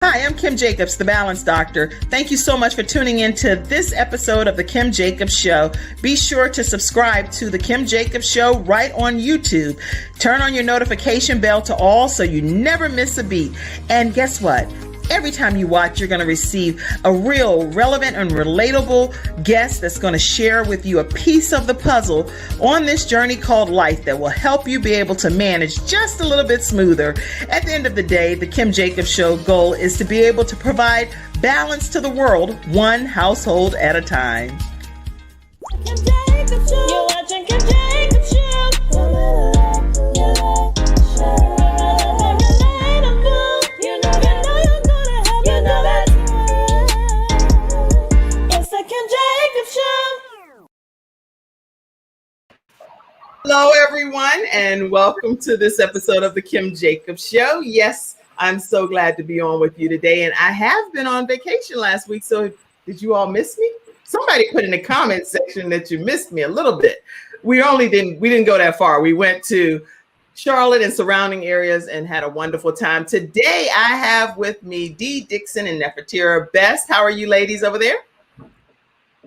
Hi, I'm Kim Jacobs, the Balance Doctor. Thank you so much for tuning in to this episode of The Kim Jacobs Show. Be sure to subscribe to The Kim Jacobs Show right on YouTube. Turn on your notification bell to all so you never miss a beat. And guess what? Every time you watch, you're going to receive a real relevant and relatable guest that's going to share with you a piece of the puzzle on this journey called life that will help you be able to manage just a little bit smoother. At the end of the day, the Kim Jacobs Show goal is to be able to provide balance to the world, one household at a time. Kim Jacobs Show. You're watching Kim Jacobs Show. Hello, everyone, and welcome to this episode of the Kim Jacobs Show. Yes, I'm so glad to be on with you today, and I have been on vacation last week, so did you all miss me? Somebody put in the comment section that you missed me a little bit. We didn't go that far. We went to Charlotte and surrounding areas and had a wonderful time. Today, I have with me Dee Dixon and Nefertira Best. How are you ladies over there?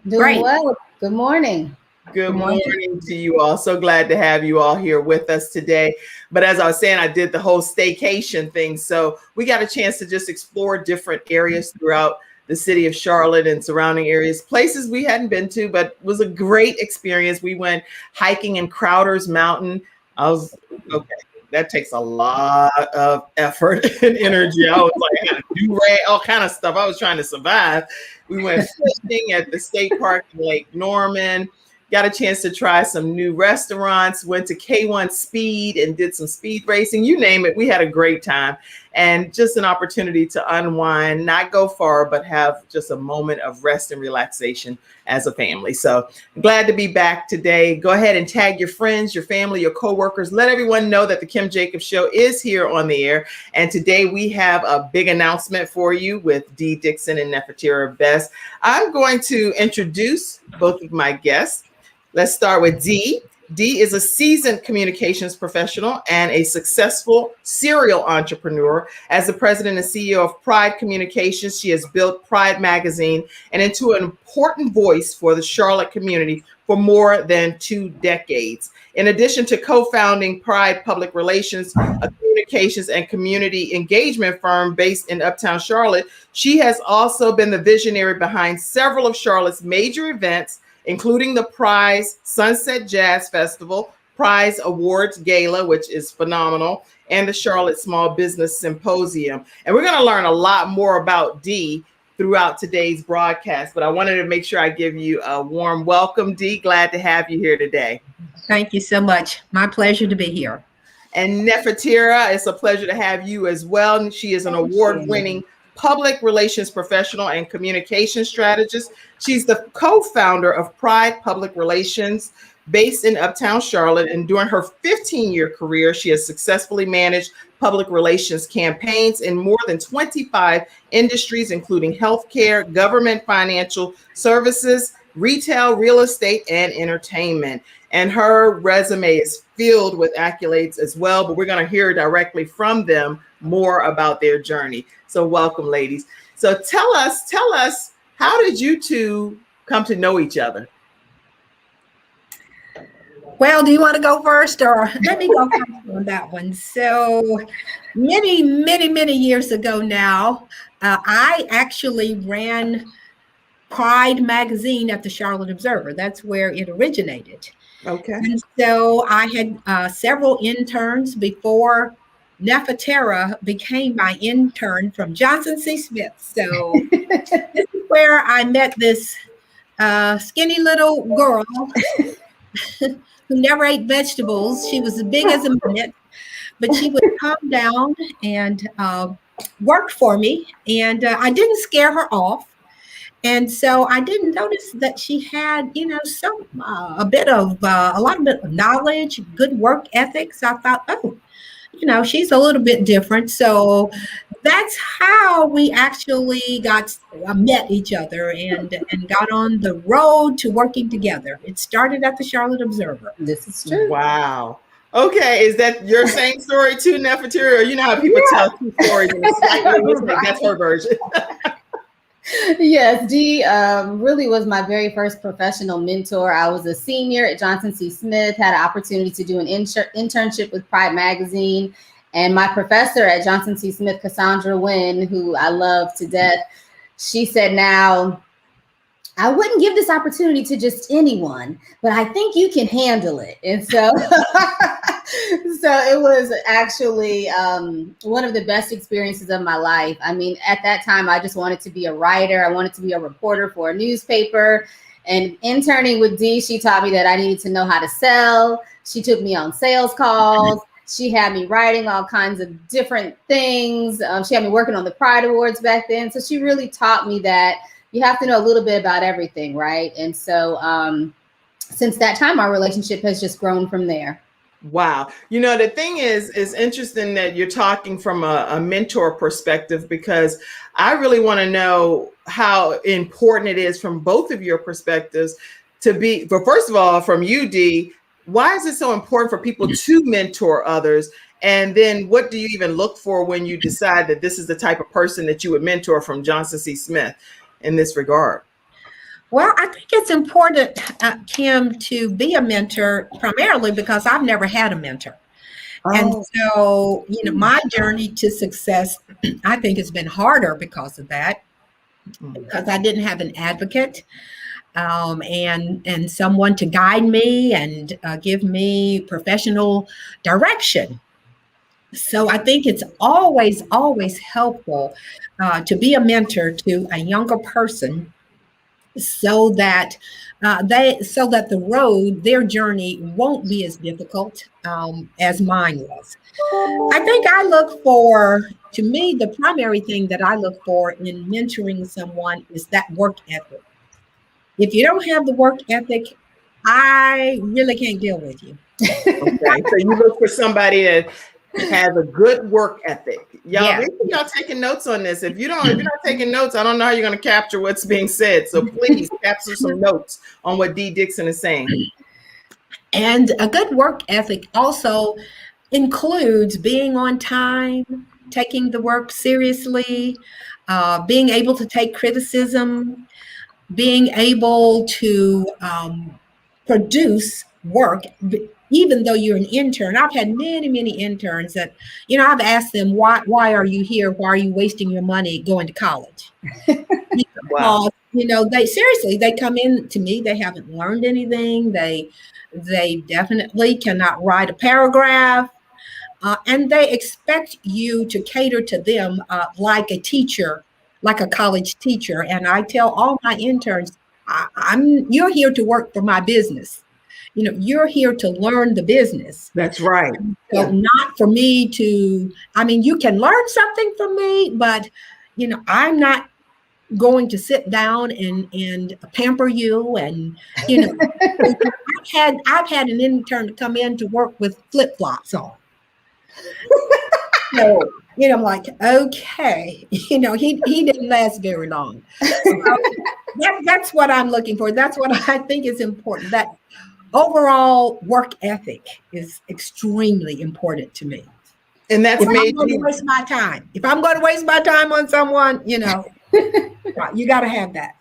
Doing well. Good morning. Good morning to you all. So glad to have you all here with us today. But as I was saying, I did the whole staycation thing. So we got a chance to just explore different areas throughout the city of Charlotte and surrounding areas, places we hadn't been to, but it was a great experience. We went hiking in Crowder's Mountain. That takes a lot of effort and energy. I was like, I had to do all kind of stuff. I was trying to survive. We went fishing at the state park in Lake Norman. Got a chance to try some new restaurants, went to K1 Speed and did some speed racing, you name it. We had a great time and just an opportunity to unwind, not go far, but have just a moment of rest and relaxation as a family. So glad to be back today. Go ahead and tag your friends, your family, your coworkers. Let everyone know that the Kim Jacobs Show is here on the air. And today we have a big announcement for you with Dee Dixon and Nefertira Best. I'm going to introduce both of my guests. Let's start with Dee. Dee is a seasoned communications professional and a successful serial entrepreneur. As the president and CEO of Pride Communications, she has built Pridemagazine and into an important voice for the Charlotte community for more than 2 decades. In addition to co-founding Pride Public Relations, a communications and community engagement firm based in Uptown Charlotte, she has also been the visionary behind several of Charlotte's major events, including the Prize Sunset Jazz Festival, Prize Awards Gala, which is phenomenal, and the Charlotte Small Business Symposium. And we're going to learn a lot more about Dee throughout today's broadcast, but I wanted to make sure I give you a warm welcome, Dee. Glad to have you here today. Thank you so much. My pleasure to be here. And Nefertira, it's a pleasure to have you as well. She is an award-winning public relations professional and communication strategist. She's the co-founder of Pride Public Relations based in Uptown Charlotte. And during her 15-year career, she has successfully managed public relations campaigns in more than 25 industries, including healthcare, government, financial services, retail, real estate, and entertainment. And her resume is filled with accolades as well, but we're going to hear directly from them more about their journey. So welcome, ladies. So tell us, how did you two come to know each other? Well, do you want to go first, or let me go first on that one? So many years ago now, I actually ran Pridemagazine at the Charlotte Observer. That's where it originated. Okay. And so I had several interns before Nefertira became my intern from Johnson C. Smith. So this is where I met this skinny little girl who never ate vegetables. She was as big as a minute, but she would come down and work for me. And I didn't scare her off. And so I didn't notice that she had, a lot of knowledge, good work ethics. I thought, she's a little bit different. So that's how we actually met each other and got on the road to working together. It started at the Charlotte Observer. This is true. Wow. Okay, is that your same story too, Nefertiti? Or you know how people tell two stories and it's slightly, it's like that's her version. Yes, Dee really was my very first professional mentor. I was a senior at Johnson C. Smith, had an opportunity to do an internship with Pridemagazine. And my professor at Johnson C. Smith, Cassandra Wynn, who I love to death, she said, now, I wouldn't give this opportunity to just anyone, but I think you can handle it. And so, so it was actually one of the best experiences of my life. I mean, at that time, I just wanted to be a writer. I wanted to be a reporter for a newspaper. And interning with Dee, she taught me that I needed to know how to sell. She took me on sales calls. She had me writing all kinds of different things. She had me working on the Pride Awards back then. So she really taught me that you have to know a little bit about everything, right? And so since that time, our relationship has just grown from there. Wow. You know, the thing is interesting that you're talking from a mentor perspective, because I really want to know how important it is from both of your perspectives to be, but first of all, from you, Dee, why is it so important for people to mentor others? And then what do you even look for when you decide that this is the type of person that you would mentor from Johnson C. Smith in this regard? Well, I think it's important, Kim, to be a mentor primarily because I've never had a mentor. And so, you know, my journey to success, I think, has been harder because of that, because I didn't have an advocate and someone to guide me and give me professional direction. So I think it's always, always helpful to be a mentor to a younger person so that the road, their journey won't be as difficult as mine was. I think to me, the primary thing that I look for in mentoring someone is that work ethic. If you don't have the work ethic, I really can't deal with you. Okay, so you look for somebody that has a good work ethic. Y'all, make sure y'all taking notes on this. If you're not taking notes, I don't know how you're going to capture what's being said. So please capture some notes on what Dee Dixon is saying. And a good work ethic also includes being on time, taking the work seriously, being able to take criticism, being able to produce work, even though you're an intern. I've had many, many interns that, you know, I've asked them, why are you here? Why are you wasting your money going to college? Wow. You know, they come in to me, they haven't learned anything. They definitely cannot write a paragraph. And they expect you to cater to them like a teacher, like a college teacher. And I tell all my interns, you're here to work for my business. You know, you're here to learn the business. That's right. So not for me you can learn something from me, but, you know, I'm not going to sit down and pamper you. And, you know, I've had an intern come in to work with flip-flops on. So, you know, I'm like, okay, you know, he didn't last very long. So that's what I'm looking for. That's what I think is important. That overall work ethic is extremely important to me. And that's made I'm going to waste my time. If I'm going to waste my time on someone, you know, you got to have that.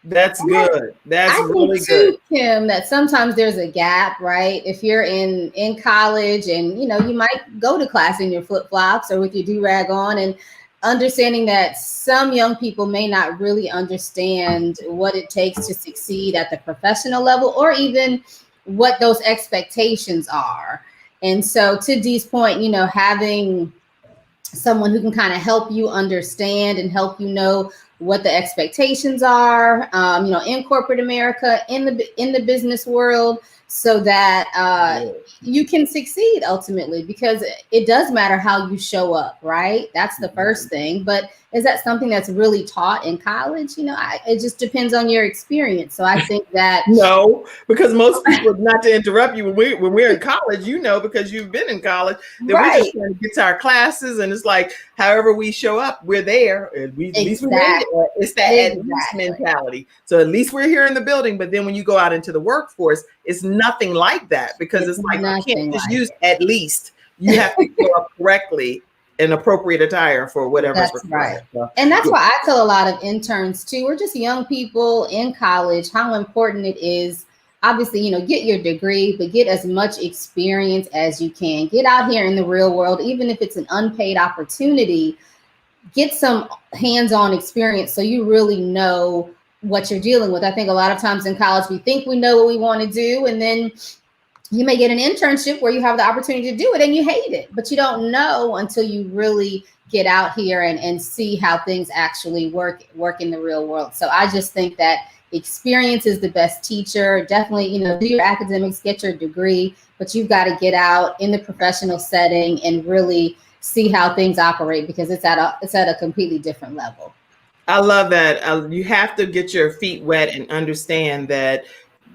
That's good. That's really think too, good. Kim, that sometimes there's a gap, right? If you're in college and, you know, you might go to class in your flip-flops or with your do-rag on, and understanding that some young people may not really understand what it takes to succeed at the professional level, or even what those expectations are. And so to Dee's point, you know, having someone who can kind of help you understand and help you know what the expectations are, you know, in corporate America, in the business world, so that you can succeed ultimately, because it does matter how you show up, right? That's the first thing. But is that something that's really taught in college? You know, it just depends on your experience. So I think that no, because most people, not to interrupt you, when we're in college, you know, because you've been in college, that we're just trying to get to our classes, and it's like however we show up, we're there. At least we're there. It's that at least mentality. So at least we're here in the building. But then when you go out into the workforce, it's nothing like that, because it's like, you can't just use at least. You have to show up correctly in appropriate attire for whatever's required. Right. And that's why I tell a lot of interns too, or just young people in college, how important it is. Obviously, you know, get your degree, but get as much experience as you can. Get out here in the real world, even if it's an unpaid opportunity, get some hands-on experience so you really know what you're dealing with. I think a lot of times in college, we think we know what we want to do, and then you may get an internship where you have the opportunity to do it and you hate it, but you don't know until you really get out here and see how things actually work in the real world. So I just think that experience is the best teacher. Definitely, you know, do your academics, get your degree, but you've got to get out in the professional setting and really see how things operate, because it's at a completely different level. I love that. You have to get your feet wet and understand that,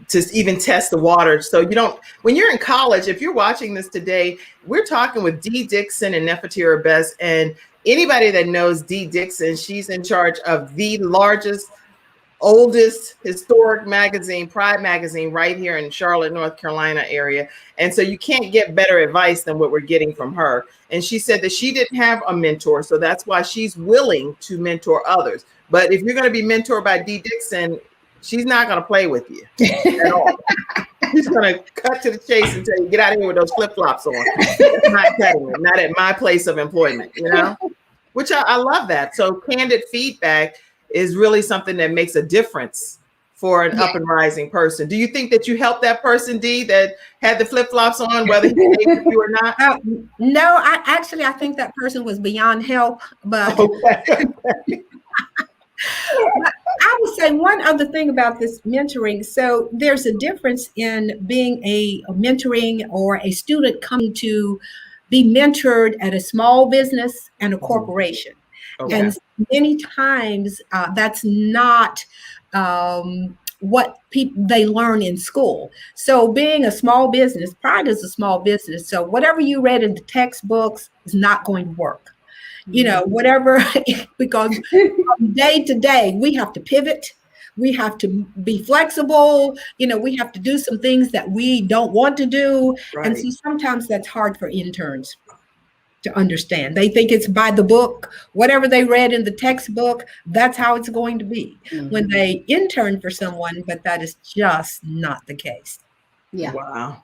to even test the water. So you don't, when you're in college, if you're watching this today, we're talking with Dee Dixon and Nefertira Best. And anybody that knows Dee Dixon, she's in charge of the largest, oldest historic magazine, Pridemagazine, right here in Charlotte, North Carolina area. And so you can't get better advice than what we're getting from her. And she said that she didn't have a mentor, so that's why she's willing to mentor others. But if you're going to be mentored by Dee Dixon, she's not going to play with you at all. She's going to cut to the chase and tell you, get out of here with those flip-flops on. That's not cutting it, not at my place of employment, you know, which I love that. So candid feedback is really something that makes a difference for an up and rising person. Do you think that you helped that person, Dee, that had the flip-flops on, whether he stayed with you or not? No, I think that person was beyond help, but I would say one other thing about this mentoring. So there's a difference in being a mentoring or a student coming to be mentored at a small business and a corporation. Okay. And many times that's not what they learn in school. So being a small business, Pride is a small business. So whatever you read in the textbooks is not going to work. You know, whatever, because from day to day, we have to pivot. We have to be flexible. You know, we have to do some things that we don't want to do. Right. And so sometimes that's hard for interns to understand. They think it's by the book, whatever they read in the textbook, that's how it's going to be when they intern for someone, but that is just not the case. Yeah. Wow.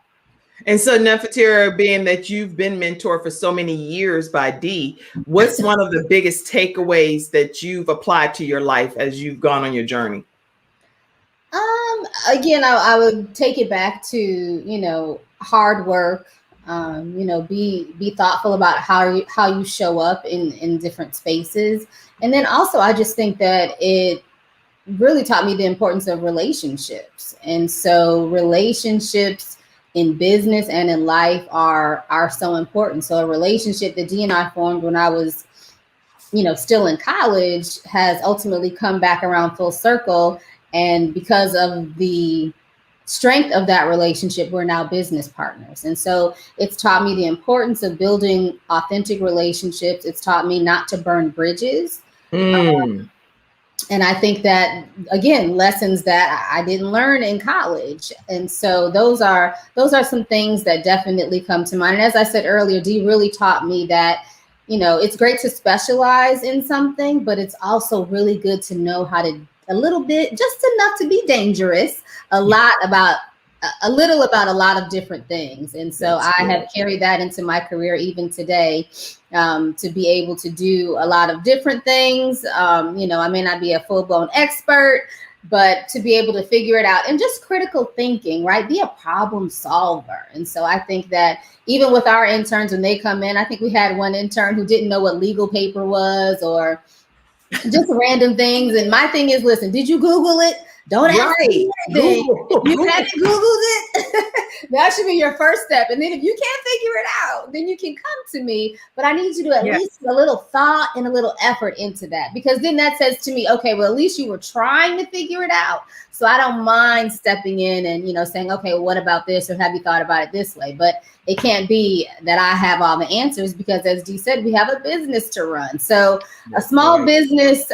And so Nefertira, being that you've been mentored for so many years by Dee, what's one of the biggest takeaways that you've applied to your life as you've gone on your journey? Again, I would take it back to, you know, hard work, you know, be thoughtful about how you show up in different spaces. And then also, I just think that it really taught me the importance of relationships. And so relationships in business and in life are so important. So a relationship that Dee and I formed when I was, you know, still in college has ultimately come back around full circle. And because of the strength of that relationship, we're now business partners. And so it's taught me the importance of building authentic relationships. It's taught me not to burn bridges. And I think that, again, lessons that I didn't learn in college. And so those are some things that definitely come to mind. And as I said earlier, Dee really taught me that, you know, it's great to specialize in something, but it's also really good to know how to, a little bit, just enough to be dangerous, a little about a lot of different things. And so I have carried that into my career even today, to be able to do a lot of different things. You know, I may not be a full-blown expert, but to be able to figure it out, and just critical thinking, right? Be a problem solver. And so I think that even with our interns, when they come in, I think we had one intern who didn't know what legal paper was, or just random things. And my thing is, listen, did you Google it? Don't ask me anything. You haven't Googled it. That should be your first step. And then if you can't figure it out, then you can come to me. But I need you to at least put a little thought and a little effort into that, because then that says to me, okay, well, at least you were trying to figure it out. So I don't mind stepping in and, you know, saying, okay, well, what about this? Or have you thought about it this way? But it can't be that I have all the answers, because as Dee said, we have a business to run. So a small business,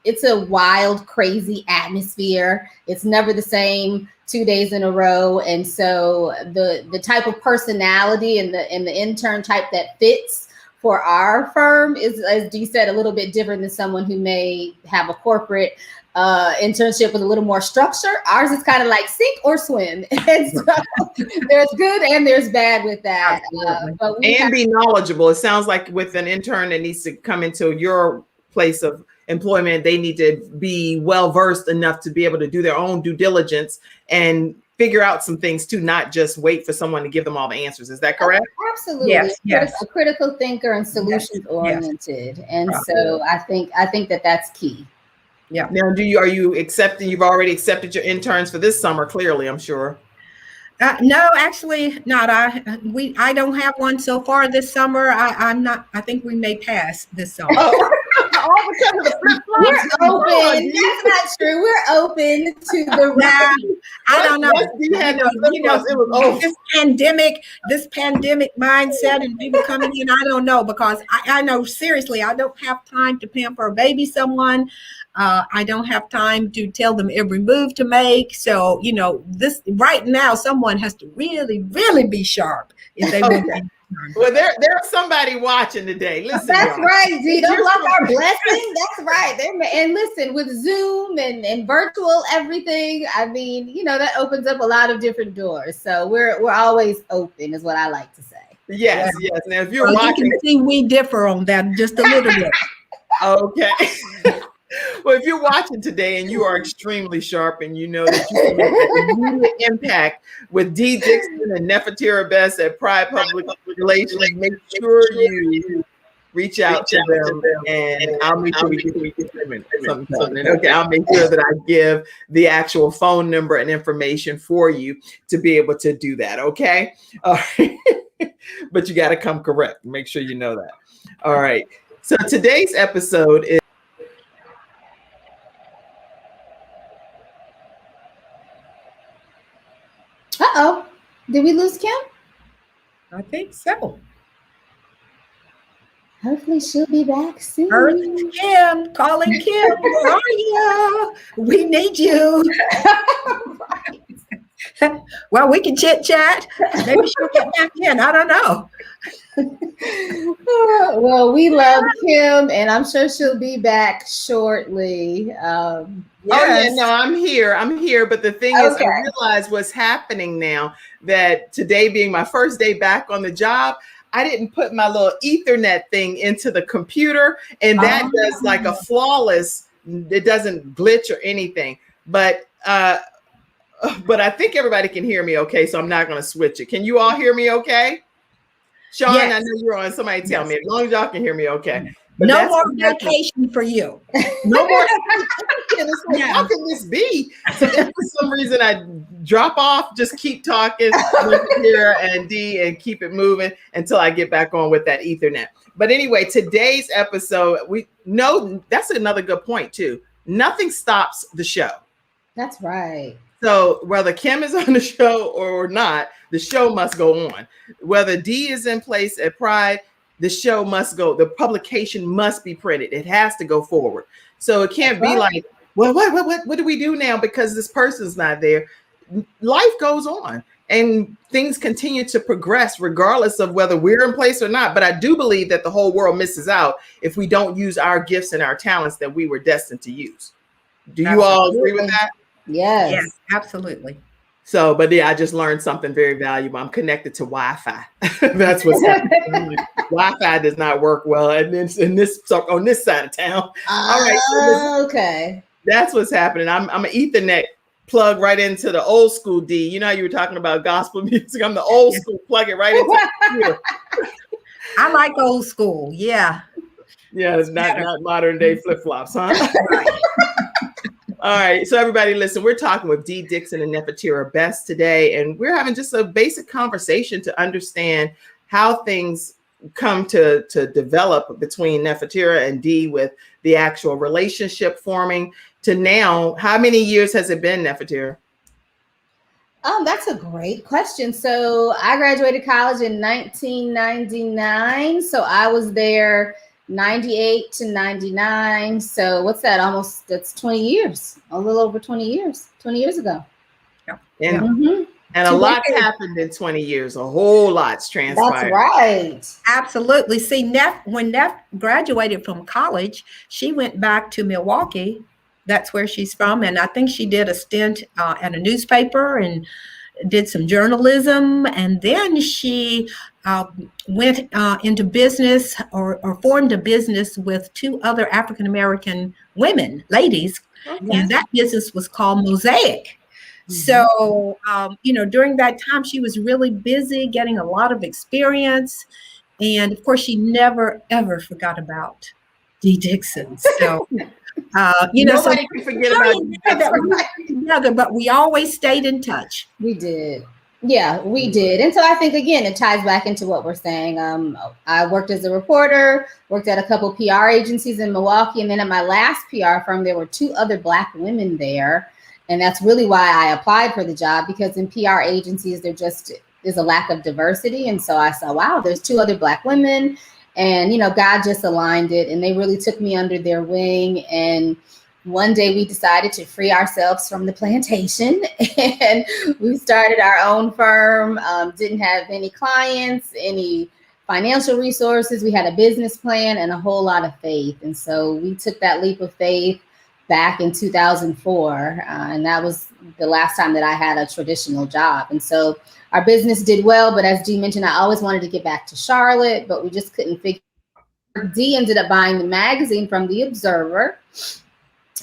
it's a wild, crazy atmosphere. It's never the same. 2 days in a row. And so the type of personality and the intern type that fits for our firm is, as Dee said, a little bit different than someone who may have a corporate internship with a little more structure. Ours is kind of like sink or swim. And so there's good and there's bad with that. But be knowledgeable. It sounds like with an intern that needs to come into your place of employment, they need to be well versed enough to be able to do their own due diligence and figure out some things too, not just wait for someone to give them all the answers. Is that correct? Absolutely. Yes. A critical thinker and solutions oriented. And so I think that that's key. Yeah. Now, are you accepting? You've already accepted your interns for this summer, clearly, I'm sure. No, actually not. I don't have one so far this summer. I'm not. I think we may pass this summer. All because of the flip-flops. We're open. That's not true. We're open to the. I don't know. This pandemic mindset and people coming in. I don't know, because I know seriously, I don't have time to pamper or baby someone. I don't have time to tell them every move to make. So, this right now, someone has to really, really be sharp if they want to. Well, there's somebody watching today. Listen, that's y'all. right, Dee. Don't block our blessing. That's right. And listen, with Zoom and virtual everything, I mean, that opens up a lot of different doors. So we're always open, is what I like to say. Yes. Now, if you're watching, you can see we differ on that just a little bit. Okay. Well, if you're watching today and you are extremely sharp and you know that you can make an immediate impact with Dee Dixon and Nefertira Best at Pride Public Relations, make sure you reach out to them, and I'll make sure we get something. Okay, I'll make sure that I give the actual phone number and information for you to be able to do that. Okay, all right. But you got to come correct. Make sure you know that. All right. So today's episode is. Uh-oh. Did we lose Kim? I think so. Hopefully she'll be back soon. Kim, calling Kim. Where are you? We need you. Well, we can chit chat. Maybe she'll get back in. I don't know. Well, we love Kim, and I'm sure she'll be back shortly. Yes. Oh yeah, no, I'm here. But the thing is, I realize what's happening now, that today being my first day back on the job, I didn't put my little Ethernet thing into the computer, and that does like a flawless. It doesn't glitch or anything. But I think everybody can hear me okay, so I'm not going to switch it. Can you all hear me okay? Sean, yes. I know you're on. Somebody tell me. As long as y'all can hear me okay. But no more vacation for you. No more. How can this be? So if for some reason I drop off, just keep talking here and Dee and keep it moving until I get back on with that Ethernet. But anyway, today's episode, that's another good point too. Nothing stops the show. That's right. So whether Kim is on the show or not, the show must go on. Whether Dee is in place at Pride, the show must go. The publication must be printed. It has to go forward. So it can't be like, well, what do we do now because this person's not there? Life goes on and things continue to progress regardless of whether we're in place or not. But I do believe that the whole world misses out if we don't use our gifts and our talents that we were destined to use. Do you all agree with that? Yes, absolutely. So, but yeah, I just learned something very valuable. I'm connected to Wi-Fi. That's what's happening. Wi-Fi does not work well on this side of town. All right. So okay. That's what's happening. I'm an Ethernet plug right into the old school Dee. You know how you were talking about gospel music. I'm the old school, plug it right into the computer. I like old school. Yeah. Yeah, it's not modern day flip-flops, huh? All right, so everybody listen, we're talking with Dee Dixon and Nefertira Best today, and we're having just a basic conversation to understand how things come to develop between Nefertira and Dee with the actual relationship forming to now. How many years has it been, Nefertira? That's a great question. So I graduated college in 1999, so I was there 98 to 99. So what's that? That's 20 years, a little over 20 years ago. Yeah. And Mhm. and a 2 lot's decades. happened in 20 years. A whole lot's That's transpired. right. Absolutely. See, when Neff graduated from college, she went back to Milwaukee. That's where she's from. And I think she did a stint at a newspaper and did some journalism. And then she went into business or formed a business with 2 other African American women, ladies. Okay. And that business was called Mosaic. So, during that time, she was really busy getting a lot of experience. And of course, she never, ever forgot about Dee Dixon. So, so Nobody can forget about you. that we were together, but we always stayed in touch. We did. Yeah, we did. And so I think, again, it ties back into what we're saying. I worked as a reporter, worked at a couple PR agencies in Milwaukee. And then at my last PR firm, there were 2 other Black women there. And that's really why I applied for the job, because in PR agencies, there just is a lack of diversity. And so I saw, wow, there's 2 other Black women. And, God just aligned it. And they really took me under their wing. And one day we decided to free ourselves from the plantation, and we started our own firm. Didn't have any clients, any financial resources. We had a business plan and a whole lot of faith. And so we took that leap of faith back in 2004. And that was the last time that I had a traditional job. And so our business did well. But as Dee mentioned, I always wanted to get back to Charlotte, but we just couldn't figure. Dee ended up buying the magazine from The Observer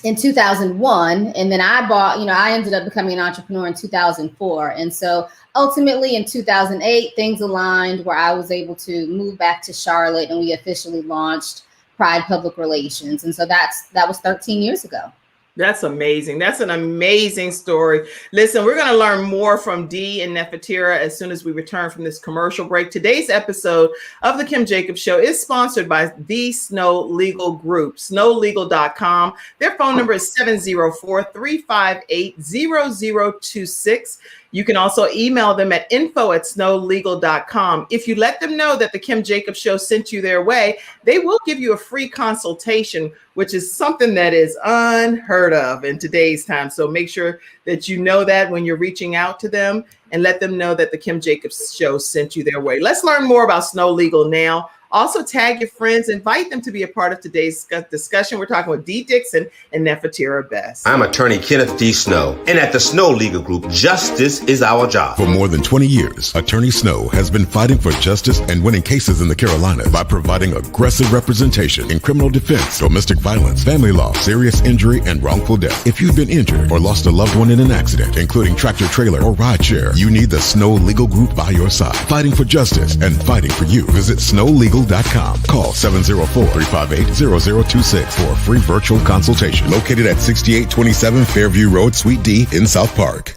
in 2001. And then I ended up becoming an entrepreneur in 2004. And so ultimately in 2008, things aligned where I was able to move back to Charlotte, and we officially launched Pride Public Relations. And so that was 13 years ago. That's amazing. That's an amazing story. Listen, we're going to learn more from Dee and Nefertira as soon as we return from this commercial break. Today's episode of The Kim Jacobs Show is sponsored by the Snow Legal Group, snowlegal.com. Their phone number is 704-358-0026. You can also email them at info@snowlegal.com. If you let them know that the Kim Jacobs Show sent you their way, they will give you a free consultation, which is something that is unheard of in today's time. So make sure that you know that when you're reaching out to them, and let them know that the Kim Jacobs Show sent you their way. Let's learn more about Snow Legal now. Also, tag your friends, invite them to be a part of today's discussion. We're talking with Dee Dixon and Nefertira Best. I'm attorney Kenneth D. Snow, and at the Snow Legal Group, justice is our job. For more than 20 years, Attorney Snow has been fighting for justice and winning cases in the Carolinas by providing aggressive representation in criminal defense, domestic violence, family law, serious injury, and wrongful death. If you've been injured or lost a loved one in an accident, including tractor trailer or rideshare, you need the Snow Legal Group by your side, fighting for justice and fighting for you. Visit snowlegal.com. Call 704-358-0026 for a free virtual consultation. Located at 6827 Fairview Road, Suite D in South Park.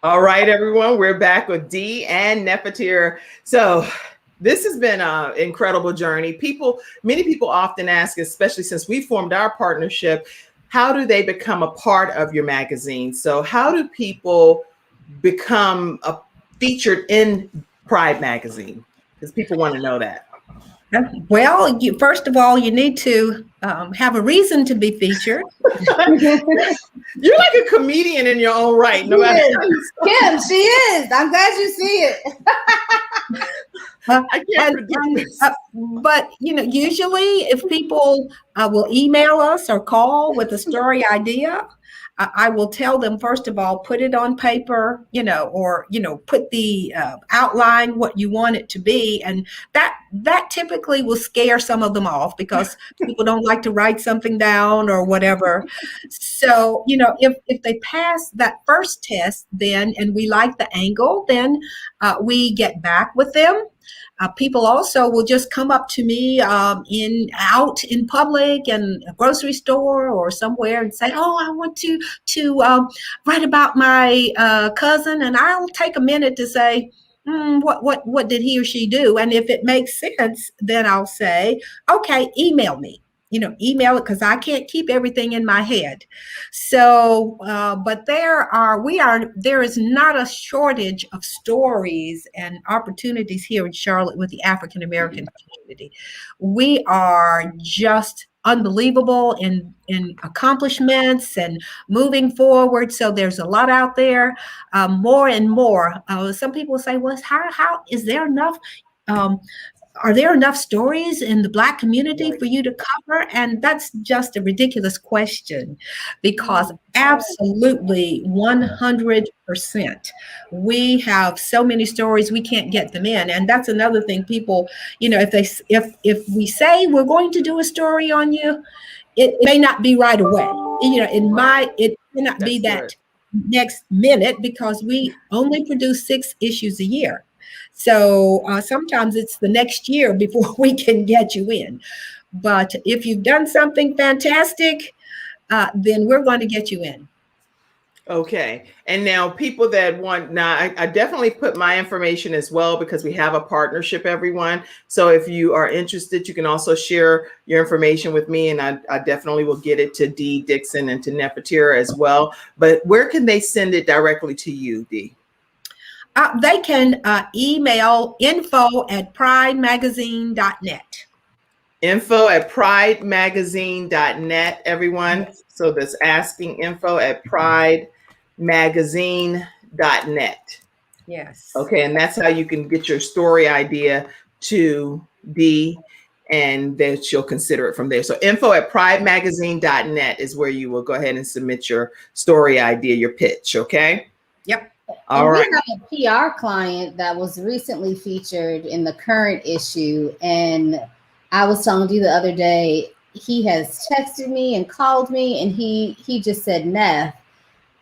All right, everyone, we're back with Dee and Nefertira. So this has been an incredible journey. Many people often ask, especially since we formed our partnership, how do they become a part of your magazine? So how do people become featured in Pride Magazine? Because people want to know that. Well, first of all, you need to have a reason to be featured. You're like a comedian in your own right. No matter Kim, she is. I'm glad you see it. I can't predict this. But usually if people will email us or call with a story idea, I will tell them, first of all, put it on paper, or put the outline what you want it to be, and that typically will scare some of them off because people don't like to write something down or whatever. So if they pass that first test, then and we like the angle, then we get back with them. People also will just come up to me out in public and a grocery store or somewhere and say, "Oh, I want to write about my cousin," and I'll take a minute to say, what did he or she do? And if it makes sense, then I'll say, "Okay, email me." Email it because I can't keep everything in my head. So, but there is not a shortage of stories and opportunities here in Charlotte with the African American community. We are just unbelievable in accomplishments and moving forward. So there's a lot out there, more and more. Some people say, well, how is there enough? Um, are there enough stories in the Black community for you to cover? And that's just a ridiculous question, because absolutely 100%. We have so many stories, we can't get them in. And that's another thing. People, if we say we're going to do a story on you, it may not be right away. It may not be That's that next minute, because we only produce 6 issues a year. So sometimes it's the next year before we can get you in. But if you've done something fantastic, then we're going to get you in. Okay. And now people that want, now I definitely put my information as well, because we have a partnership, everyone. So if you are interested, you can also share your information with me, and I definitely will get it to Dee Dixon and to Nefertira as well. But where can they send it directly to you, Dee? They can email info@pridemagazine.net. info@pridemagazine.net, everyone. So that's asking info@pridemagazine.net. Yes. Okay, and that's how you can get your story idea to Dee, and that she'll consider it from there. So info@pridemagazine.net is where you will go ahead and submit your story idea, your pitch. Okay. Yep. All right. We have a PR client that was recently featured in the current issue, and I was telling you the other day, he has texted me and called me, and he just said, Neff,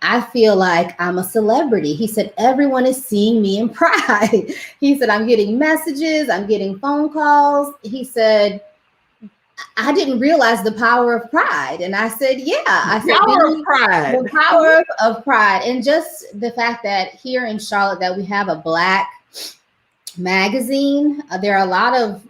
I feel like I'm a celebrity. He said, everyone is seeing me in Pride. He said, I'm getting messages, I'm getting phone calls. He said, I didn't realize the power of pride. And I said, yeah. I said, power of pride. The power of pride. And just the fact that here in Charlotte that we have a Black magazine, there are a lot of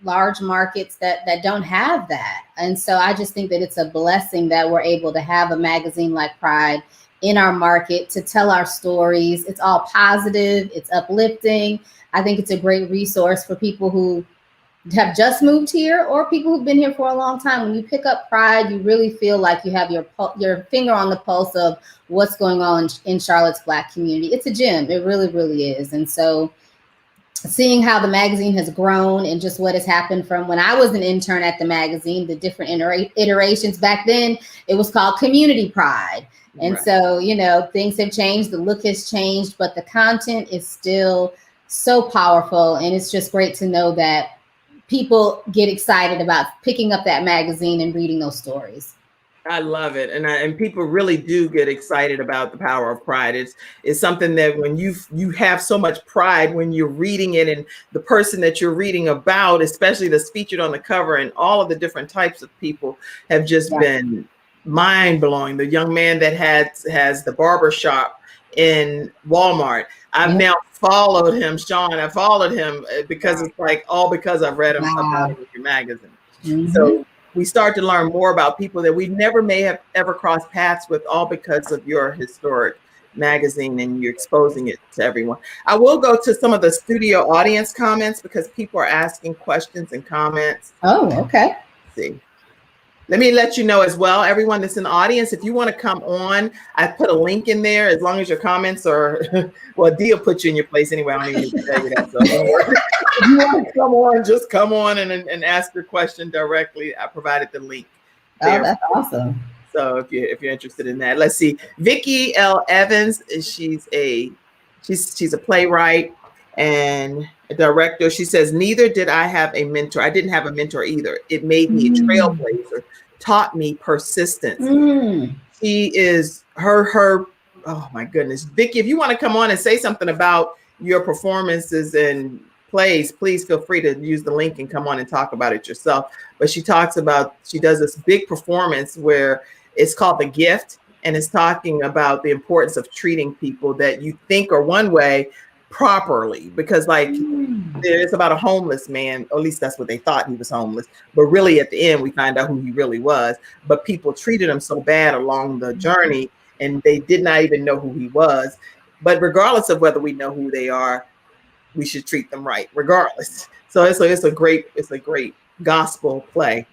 large markets that don't have that. And so I just think that it's a blessing that we're able to have a magazine like Pride in our market to tell our stories. It's all positive, it's uplifting. I think it's a great resource for people who have just moved here or people who've been here for a long time. When you pick up Pride, you really feel like you have your finger on the pulse of what's going on in Charlotte's Black community. It's a gem. It really, really is. And so seeing how the magazine has grown and just what has happened from when I was an intern at the magazine, the different iterations. Back then, it was called Community Pride. And so, things have changed. The look has changed, but the content is still so powerful. And it's just great to know that people get excited about picking up that magazine and reading those stories. I love it. And people really do get excited about the power of pride. It's something that when you have so much pride when you're reading it, and the person that you're reading about, especially that's featured on the cover, and all of the different types of people have just been mind blowing. The young man that has the barber shop in Walmart. I've now followed him, Sean. I followed him because it's like all because I've read him about your magazine. So we start to learn more about people that we never may have ever crossed paths with, all because of your historic magazine and you're exposing it to everyone. I will go to some of the studio audience comments because people are asking questions and comments. Oh, okay. Let's see. Let me let you know as well, everyone that's in the audience, if you want to come on, I put a link in there as long as your comments are, well, Dee will put you in your place anyway. I don't even need to tell you that. So don't worry. If you want to come on, just come on and ask your question directly. I provided the link there. Oh, that's awesome. So if you're interested in that, let's see. Vicki L. Evans, she's a playwright and a director. She says, neither did I have a mentor. I didn't have a mentor either. It made me a trailblazer, taught me persistence. She is her, oh my goodness. Vicki, if you want to come on and say something about your performances and plays, please feel free to use the link and come on and talk about it yourself. But she talks about, she does this big performance where it's called The Gift, and it's talking about the importance of treating people that you think are one way properly, because it's about a homeless man, or at least that's what they thought, he was homeless, but really at the end we find out who he really was. But people treated him so bad along the journey, and they did not even know who he was. But regardless of whether we know who they are, we should treat them right regardless. So it's a great gospel play.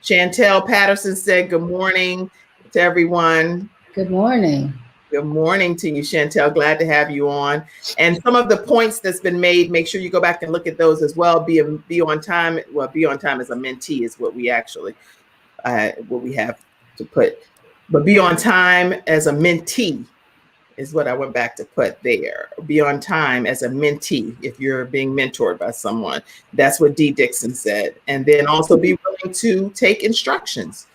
Chantel Patterson said good morning to everyone. Good morning. Good morning to you, Chantel. Glad to have you on. And some of the points that's been made, make sure you go back and look at those as well. Be on time. Well, be on time as a mentee is what we actually what we have to put. But be on time as a mentee is what I went back to put there. Be on time as a mentee if you're being mentored by someone. That's what Dee Dixon said. And then also be willing to take instructions.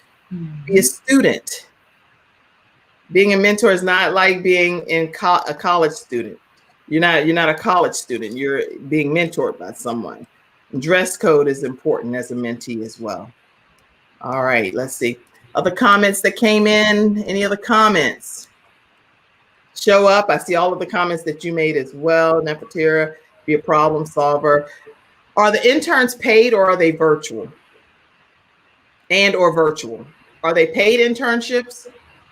Be a student. Being a mentor is not like being a college student. You're not a college student. You're being mentored by someone. Dress code is important as a mentee as well. All right, let's see. Other comments that came in? Any other comments? Show up. I see all of the comments that you made as well. Nefertira, be a problem solver. Are the interns paid or are they virtual? Or virtual? Are they paid internships?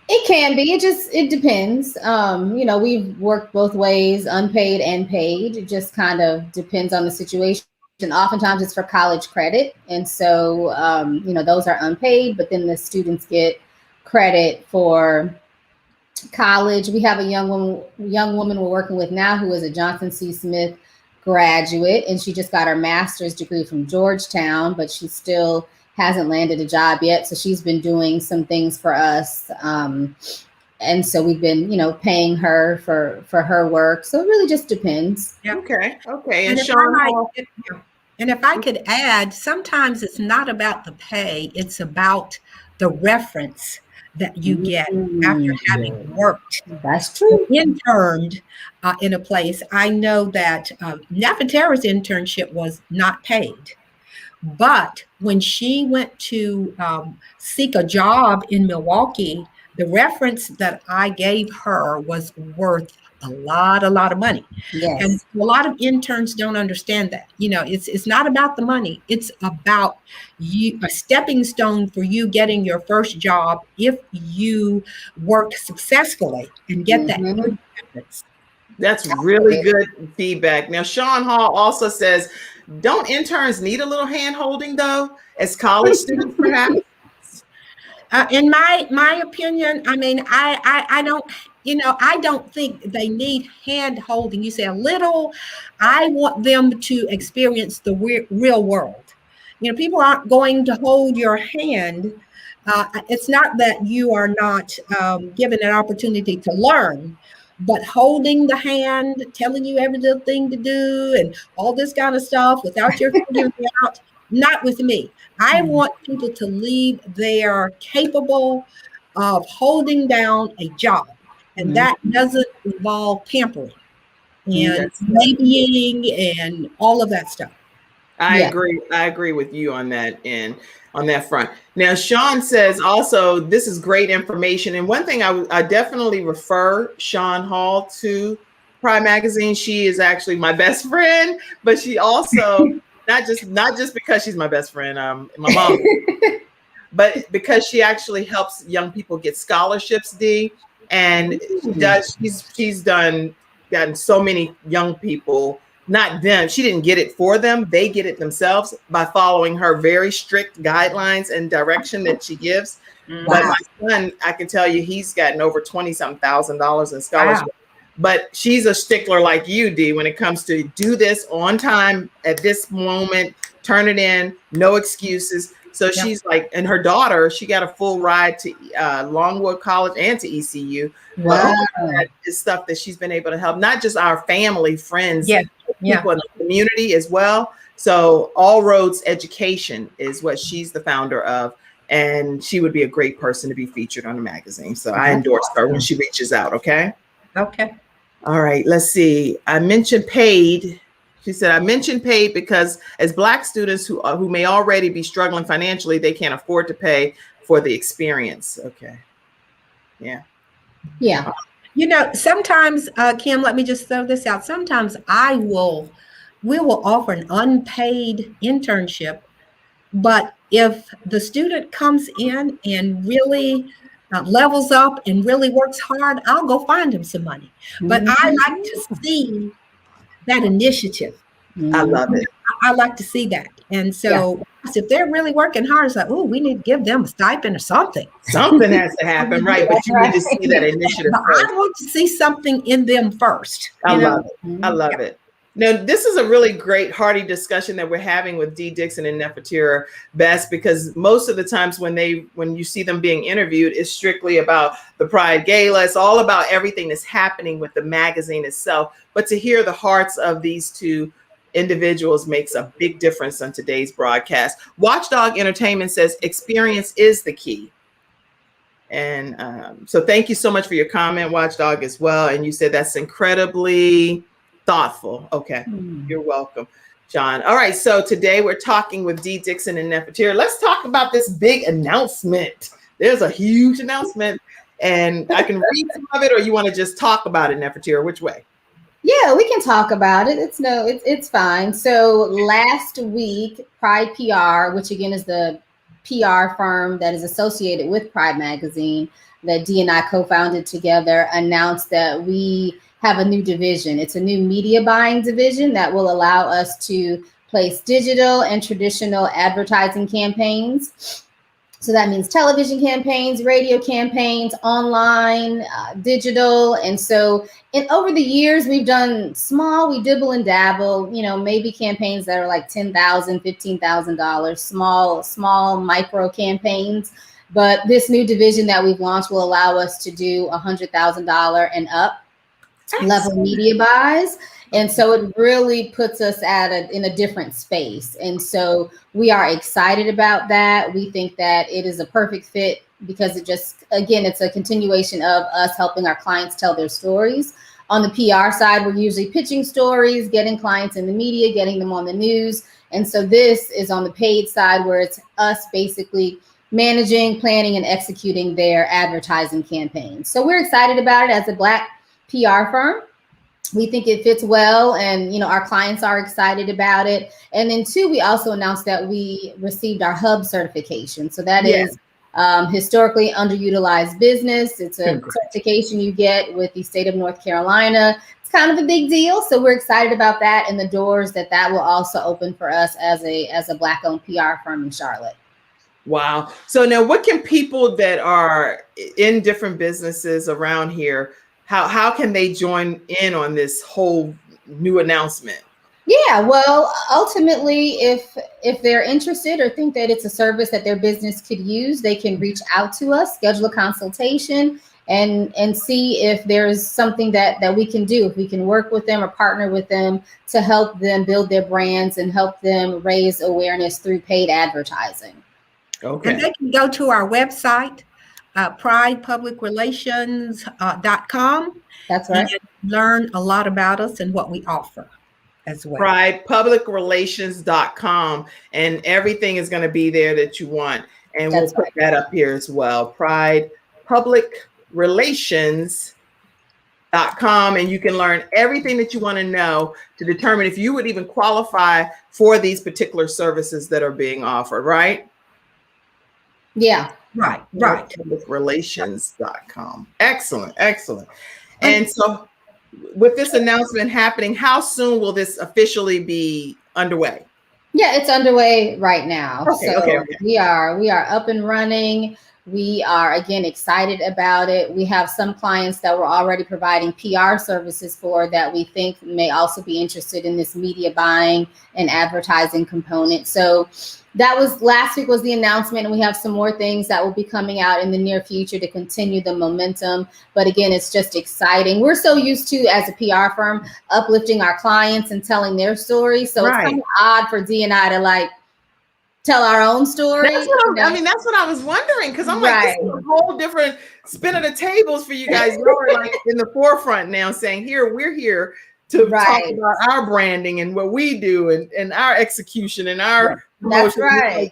It can be. It depends. We've worked both ways, unpaid and paid. It just kind of depends on the situation. Oftentimes it's for college credit. And so, those are unpaid, but then the students get credit for college. We have a young woman we're working with now who is a Johnson C. Smith graduate, and she just got her master's degree from Georgetown, but she still hasn't landed a job yet. So she's been doing some things for us. And so we've been, paying her for her work. So it really just depends. Yeah. Okay. And if I could add, sometimes it's not about the pay, it's about the reference that you get after having worked. That's true. Interned in a place. I know that Nefertira's internship was not paid. But when she went to seek a job in Milwaukee, the reference that I gave her was worth a lot of money. Yes. And a lot of interns don't understand that. It's not about the money. It's about a stepping stone for you getting your first job if you work successfully and get that good reference. That's really good feedback. Now, Sean Hall also says, don't interns need a little hand holding though, as college students perhaps? In my opinion, I mean, I don't think they need hand holding. You say a little. I want them to experience the real world. People aren't going to hold your hand. It's not that you are not given an opportunity to learn, but holding the hand, telling you every little thing to do and all this kind of stuff without your figuring it out, not with me. I want people to leave there capable of holding down a job. And that doesn't involve pampering and babying and all of that stuff. I agree with you on that end, on that front. Now, Sean says also, this is great information. And one thing I definitely refer Sean Hall to Pridemagazine. She is actually my best friend, but she also not just because she's my best friend, my mom, but because she actually helps young people get scholarships, Dee. And she's gotten so many young people, not them. She didn't get it for them. They get it themselves by following her very strict guidelines and direction that she gives. Wow. But my son, I can tell you, he's gotten over $20-something thousand in scholarships. Wow. But she's a stickler like you, Dee, when it comes to do this on time at this moment, turn it in, no excuses. So she's like, and her daughter, she got a full ride to Longwood College and to ECU. Wow. But that is stuff that she's been able to help, not just our family, friends, people in the community as well. So All Roads Education is what she's the founder of. And she would be a great person to be featured on the magazine. So I endorse her when she reaches out. Okay. Okay. All right. Let's see. I mentioned paid. She said, I mentioned paid because as Black students who may already be struggling financially, they can't afford to pay for the experience. Okay. Yeah. Yeah. Sometimes, Kim, let me just throw this out. Sometimes we will offer an unpaid internship, but if the student comes in and really levels up and really works hard, I'll go find him some money. But I like to see that initiative. I love it. I like to see that. And so If they're really working hard, it's like, oh, we need to give them a stipend or something. Something has to happen, right? But you need to see that initiative But first. I want to see something in them first. I love it. I love it. Now, this is a really great, hearty discussion that we're having with Dee Dixon and Nefertira Best, because most of the times when you see them being interviewed, it's strictly about the Pride Gala. It's all about everything that's happening with the magazine itself. But to hear the hearts of these two individuals makes a big difference on today's broadcast. Watchdog Entertainment says experience is the key. And so thank you so much for your comment, Watchdog, as well. And you said that's incredibly thoughtful. Okay, you're welcome, John. All right, so today we're talking with Dee Dixon and Nefertira. Let's talk about this big announcement. There's a huge announcement, and I can read some of it, or you want to just talk about it, Nefertira? Which way? Yeah, we can talk about it. It's fine. So last week, Pride PR, which again is the PR firm that is associated with Pridemagazine that Dee and I co-founded together, announced that we have a new division. It's a new media buying division that will allow us to place digital and traditional advertising campaigns. So that means television campaigns, radio campaigns, online, digital. And so over the years, we've done we dibble and dabble, maybe campaigns that are like $10,000, $15,000, small micro campaigns. But this new division that we've launched will allow us to do $100,000 and up level media buys. And so it really puts us in a different space. And so we are excited about that. We think that it is a perfect fit because it's a continuation of us helping our clients tell their stories. On the PR side, we're usually pitching stories, getting clients in the media, getting them on the news. And so this is on the paid side, where it's us basically managing, planning, and executing their advertising campaigns. So we're excited about it as a Black PR firm. We think it fits well, and our clients are excited about it. And then two, we also announced that we received our HUB certification. So that is historically underutilized business. It's a certification you get with the state of North Carolina. It's kind of a big deal. So we're excited about that and the doors that will also open for us as a Black-owned PR firm in Charlotte. Wow. So now what can people that are in different businesses around here, how can they join in on this whole new announcement? Yeah, well, ultimately, if they're interested or think that it's a service that their business could use, they can reach out to us, schedule a consultation, and see if there's something that we can do, if we can work with them or partner with them to help them build their brands and help them raise awareness through paid advertising. Okay. And they can go to our website, pridepublicrelations.com. That's right. And learn a lot about us and what we offer as well. Pridepublicrelations.com, and everything is going to be there that you want. And we'll put that up here as well. Pridepublicrelations.com, and you can learn everything that you want to know to determine if you would even qualify for these particular services that are being offered, right? Yeah. Right. Publicrelations.com. Excellent. And so with this announcement happening, how soon will this officially be underway? Yeah, it's underway right now. Okay. We are up and running. We are, again, excited about it. We have some clients that we're already providing PR services for that we think may also be interested in this media buying and advertising component. So that was last week was the announcement, and we have some more things that will be coming out in the near future to continue the momentum. But again, it's just exciting. We're so used to, as a PR firm, uplifting our clients and telling their stories. So it's kind of odd for Dee and I to tell our own story. That's what that's what I was wondering, because I'm like, this is a whole different spin of the tables for you guys. You're in the forefront now, saying, we're here to talk about our branding and what we do and our execution and our promotion. That's right.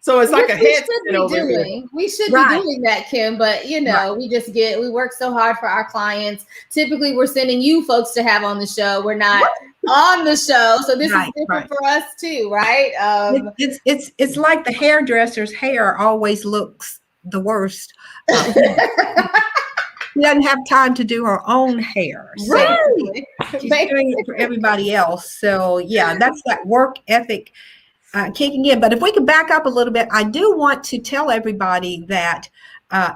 So it's like a head spin over here. We should be doing that, Kim, but we work so hard for our clients. Typically, we're sending you folks to have on the show. We're not on the show, so this is different for us too, right? It's like the hairdresser's hair always looks the worst. She doesn't have time to do her own hair. So she's doing it for everybody else. So that's that work ethic kicking in. But if we could back up a little bit, I do want to tell everybody that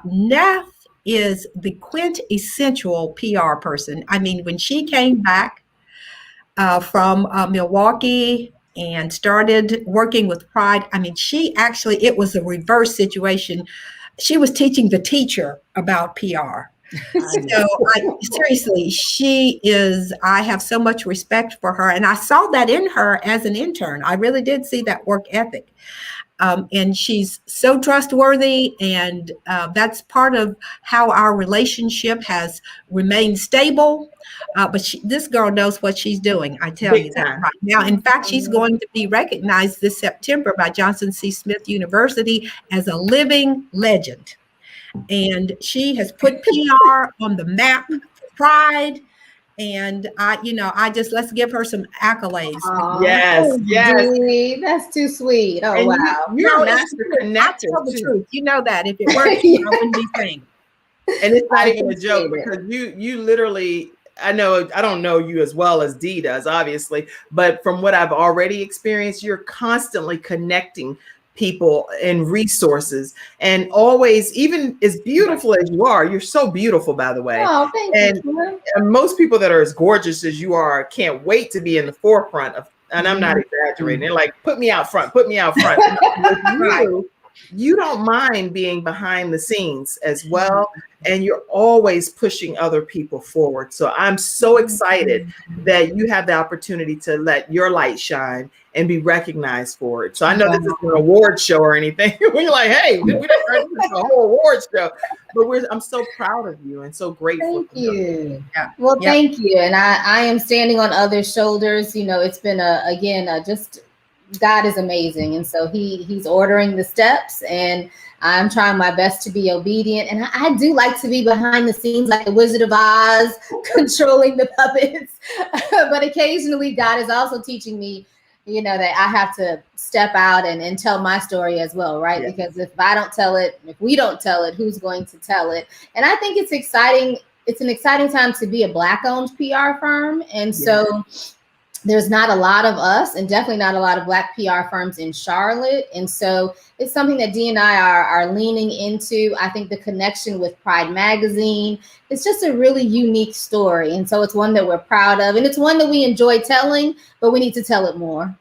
Neff is the quintessential PR person. I mean, when she came back from Milwaukee and started working with Pride, I mean, it was a reverse situation. She was teaching the teacher about PR. So seriously, I have so much respect for her. And I saw that in her as an intern. I really did see that work ethic. And she's so trustworthy. And that's part of how our relationship has remained stable. But this girl knows what she's doing. I tell you that right now. In fact, she's going to be recognized this September by Johnson C. Smith University as a living legend. And she has put PR on the map for Pride. And let's give her some accolades. Aw, Yes, yes. Dee, that's too sweet. Oh, And wow. you're a it's master true. I connector tell the too. truth. You know that. If it weren't, I wouldn't be saying. And it's not I even a joke appreciate it. because you literally, I don't know you as well as Dee does, obviously, but from what I've already experienced, you're constantly connecting people and resources, and always, even as beautiful as you are, you're so beautiful, by the way. Oh, thank And you. And most people that are as gorgeous as you are can't wait to be in the forefront of, and I'm not exaggerating. They're like, put me out front, put me out front. With you don't mind being behind the scenes as well. And you're always pushing other people forward. So I'm so excited that you have the opportunity to let your light shine and be recognized for it. So I know this isn't an award show or anything. We're like, hey, we didn't turn this into a whole award show. But I'm so proud of you and so grateful. Thank you. Yeah. Well, Yeah. thank you. And I am standing on other shoulders. You know, it's been just God is amazing. And so he's ordering the steps, and I'm trying my best to be obedient. And I do like to be behind the scenes like the Wizard of Oz, controlling the puppets. But occasionally God is also teaching me, that I have to step out and tell my story as well, right? Yeah. Because if I don't tell it, if we don't tell it, who's going to tell it? And I think it's exciting. It's an exciting time to be a Black-owned PR firm. And so there's not a lot of us, and definitely not a lot of Black PR firms in Charlotte. And so it's something that Dee and I are leaning into. I think the connection with Pridemagazine, it's just a really unique story. And so it's one that we're proud of, and it's one that we enjoy telling, but we need to tell it more.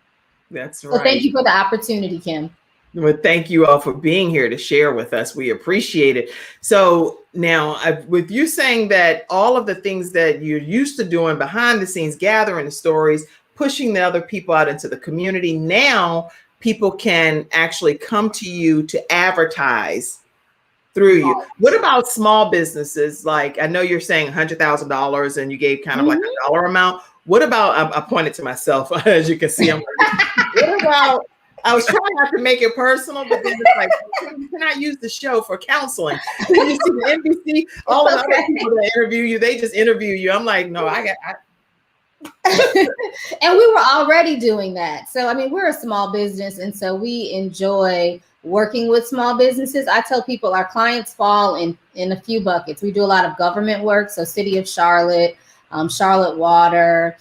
That's right. So thank you for the opportunity, Kim. Well, thank you all for being here to share with us. We appreciate it. So now, with you saying that all of the things that you're used to doing behind the scenes, gathering the stories, pushing the other people out into the community, now people can actually come to you to advertise through you. What about small businesses? Like, I know you're saying $100,000 and you gave kind of like a dollar amount. What about, I pointed to myself, as you can see, I'm like, what about, I was trying not to make it personal, but then it's like, you cannot use the show for counseling. You see the NBC, all the other people that interview you, they just interview you. I'm like, no, And we were already doing that. So, I mean, we're a small business, and so we enjoy working with small businesses. I tell people our clients fall in a few buckets. We do a lot of government work. So City of Charlotte, Charlotte Water,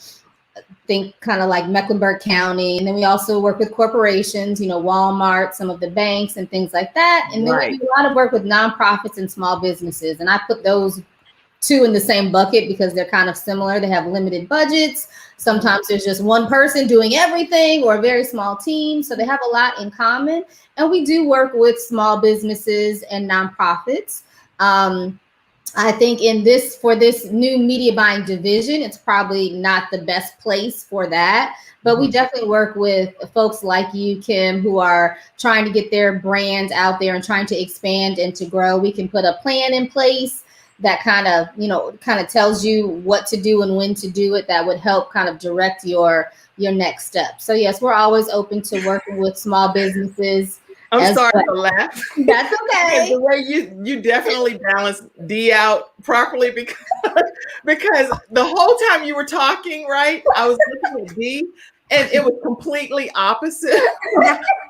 think kind of like Mecklenburg County. And then we also work with corporations, Walmart, some of the banks and things like that. And then we do a lot of work with nonprofits and small businesses. And I put those two in the same bucket because they're kind of similar. They have limited budgets. Sometimes there's just one person doing everything, or a very small team. So they have a lot in common. And we do work with small businesses and nonprofits. I think for this new media buying division, it's probably not the best place for that. But we definitely work with folks like you, Kim, who are trying to get their brands out there and trying to expand and to grow. We can put a plan in place that kind of tells you what to do and when to do it. That would help kind of direct your next step. So yes, we're always open to working with small businesses. I'm sorry to laugh. That's okay. The way you definitely balance Dee out properly, because the whole time you were talking, right, I was looking at Dee, And it was completely opposite.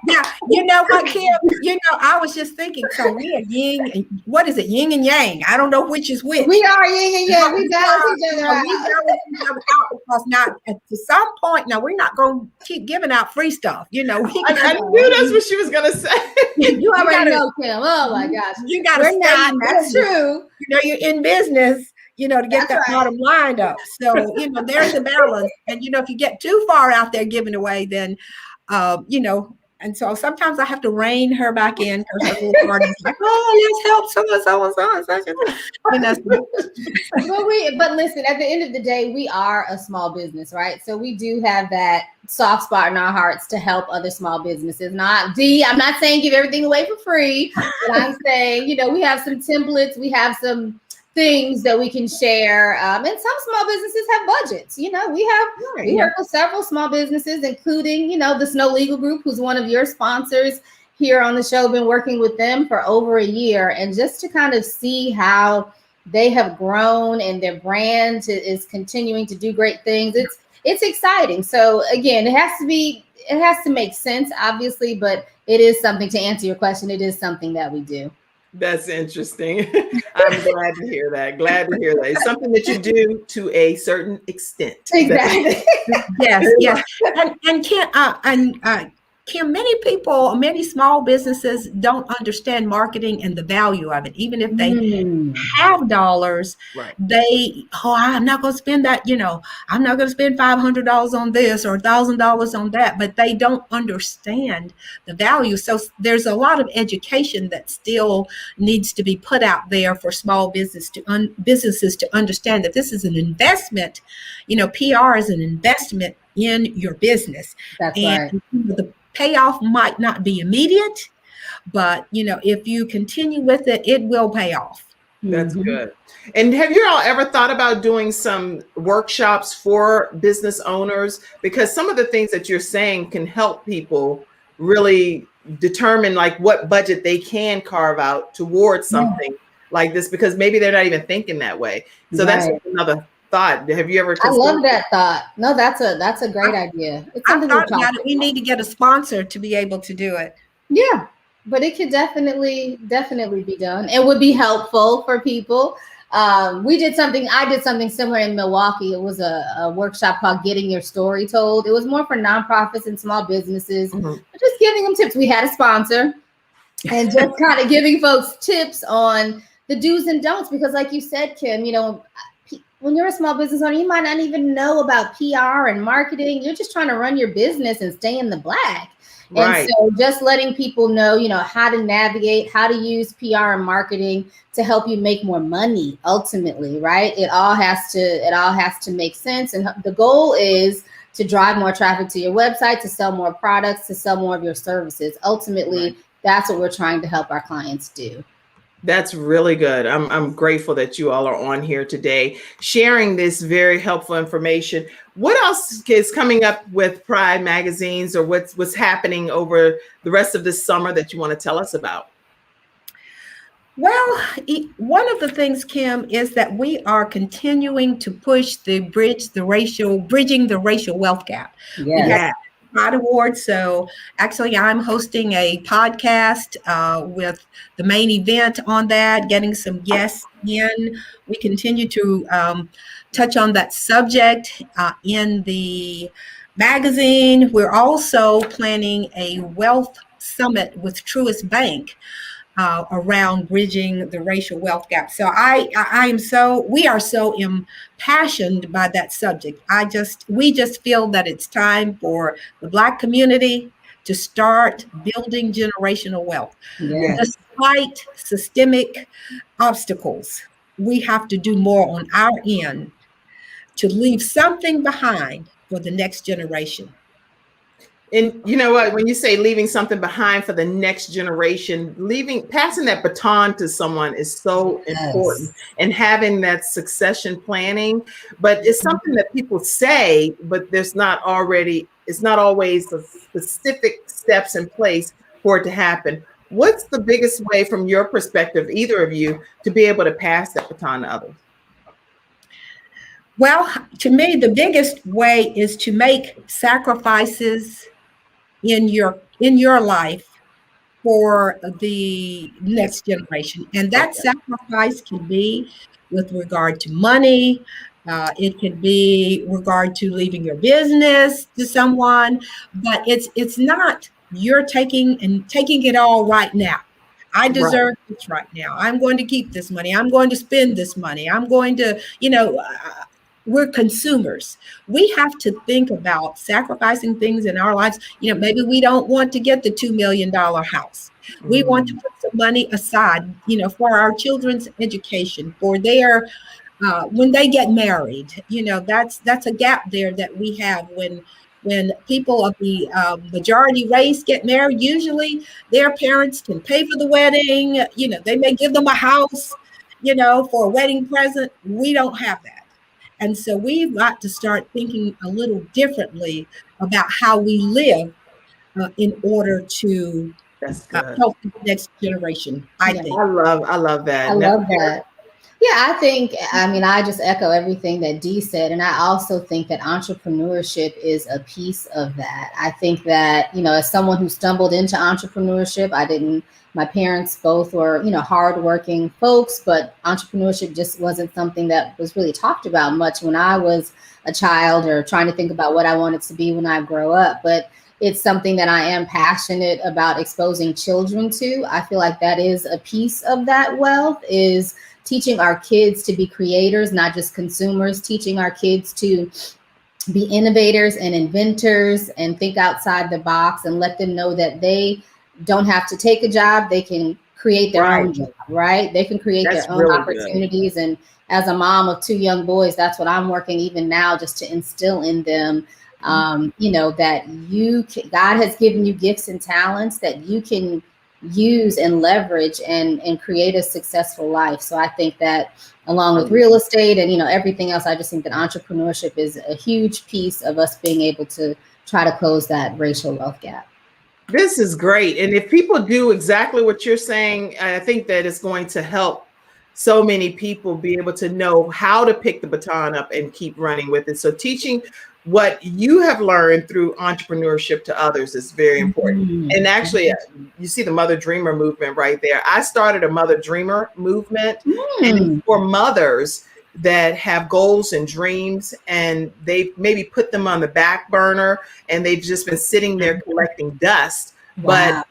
Yeah, you know what, Kim? You know, I was just thinking. So we are yin. What is it? Yin and yang. I don't know which is which. We are yin and yang. We balance each other out. We balance each other out because now, to some point, now we're not going to keep giving out free stuff. You know, I knew that's what she was going to say. You already gotta, know, Kim. Oh my gosh. You got to stay not. in That's business. true. You know, you're in business, you know, to get That's that right. bottom line up. So, you know, there's a balance. And, you know, if you get too far out there giving away, then, you know, and so sometimes I have to rein her back in because her little heart is like, oh, let's help so and so. You know, But listen, at the end of the day, we are a small business, right? So we do have that soft spot in our hearts to help other small businesses. I'm not saying give everything away for free, but I'm saying, you know, we have some templates, we have some things that we can share. And some small businesses have budgets. You know, we work with several small businesses, including, you know, the Snow Legal Group, who's one of your sponsors here on the show. Been working with them for over a year, and just to kind of see how they have grown and their brand is continuing to do great things. It's exciting. So again, it has to make sense, obviously, but it is something, to answer your question, it is something that we do. That's interesting. I'm glad to hear that. Glad to hear that. It's something that you do to a certain extent. Exactly. Yes. And Kim, many small businesses don't understand marketing and the value of it. Even if they have dollars, right. I'm not going to spend that, you know, I'm not going to spend $500 on this or $1,000 on that, but they don't understand the value. So there's a lot of education that still needs to be put out there for small businesses to understand that this is an investment. You know, PR is an investment in your business. That's right. The payoff might not be immediate, but you know, if you continue with it, it will pay off. That's good. And have you all ever thought about doing some workshops for business owners? Because some of the things that you're saying can help people really determine like what budget they can carve out towards something like this, because maybe they're not even thinking that way. So that's another thought. Have you ever considered? I love that thought. No, that's a great idea. It's something we need to get a sponsor to be able to do it. Yeah, but it could definitely be done. It would be helpful for people. I did something similar in Milwaukee. It was a workshop called Getting Your Story Told. It was more for nonprofits and small businesses, just giving them tips. We had a sponsor and just kind of giving folks tips on the do's and don'ts, because like you said, Kim, you know, when you're a small business owner, you might not even know about PR and marketing. You're just trying to run your business and stay in the black. Right. And so just letting people know, you know, how to navigate, how to use PR and marketing to help you make more money ultimately, right? It all has to make sense. And the goal is to drive more traffic to your website, to sell more products, to sell more of your services. Ultimately, that's what we're trying to help our clients do. That's really good. I'm grateful that you all are on here today sharing this very helpful information. What else is coming up with Pride magazines, or what's happening over the rest of this summer that you want to tell us about? Well, one of the things, Kim, is that we are continuing to push bridging the racial wealth gap. Yes. Pride Award. So actually, I'm hosting a podcast with the main event on that, getting some guests in. We continue to touch on that subject in the magazine. We're also planning a wealth summit with Truist Bank around bridging the racial wealth gap. So we are so impassioned by that subject. We just feel that it's time for the Black community to start building generational wealth. Yes. Despite systemic obstacles, we have to do more on our end to leave something behind for the next generation. And you know what, when you say leaving something behind for the next generation, passing that baton to someone is so important, and having that succession planning. But it's something that people say, but it's not always the specific steps in place for it to happen. What's the biggest way from your perspective, either of you, to be able to pass that baton to others? Well, to me, the biggest way is to make sacrifices in your life for the next generation. And that Okay. sacrifice can be with regard to money. It could be regard to leaving your business to someone, but it's not you're taking it all right now. I Right. deserve this right now. I'm going to keep this money. I'm going to spend this money. I'm going to, we're consumers. We have to think about sacrificing things in our lives. Maybe we don't want to get the $2 million house. We want to Mm, put some money aside, for our children's education, for their when they get married. That's a gap there that we have when people of the majority race get married. Usually, their parents can pay for the wedding. They may give them a house, for a wedding present. We don't have that. And so we've got to start thinking a little differently about how we live in order to that's good. help the next generation, I Yeah, think. I love I that. love that. Yeah, I mean, I just echo everything that Dee said. And I also think that entrepreneurship is a piece of that. I think that, as someone who stumbled into entrepreneurship, my parents both were, hardworking folks, but entrepreneurship just wasn't something that was really talked about much when I was a child or trying to think about what I wanted to be when I grow up. But it's something that I am passionate about exposing children to. I feel like that is a piece of that wealth, is teaching our kids to be creators, not just consumers, teaching our kids to be innovators and inventors and think outside the box, and let them know that they don't have to take a job. They can create their Right. own job, right? They can create That's their own really good. opportunities. And as a mom of 2 young boys, that's what I'm working even now, just to instill in them, that God has given you gifts and talents that you can use and leverage and create a successful life. So I think that, along with real estate and everything else, I just think that entrepreneurship is a huge piece of us being able to try to close that racial wealth gap. This is great. And if people do exactly what you're saying, I think that it's going to help so many people be able to know how to pick the baton up and keep running with it. So teaching what you have learned through entrepreneurship to others is very important. And actually, you see the Mother Dreamer movement right there. I started a Mother Dreamer movement, and it's for mothers that have goals and dreams, and they maybe put them on the back burner, and they've just been sitting there collecting dust. Wow. But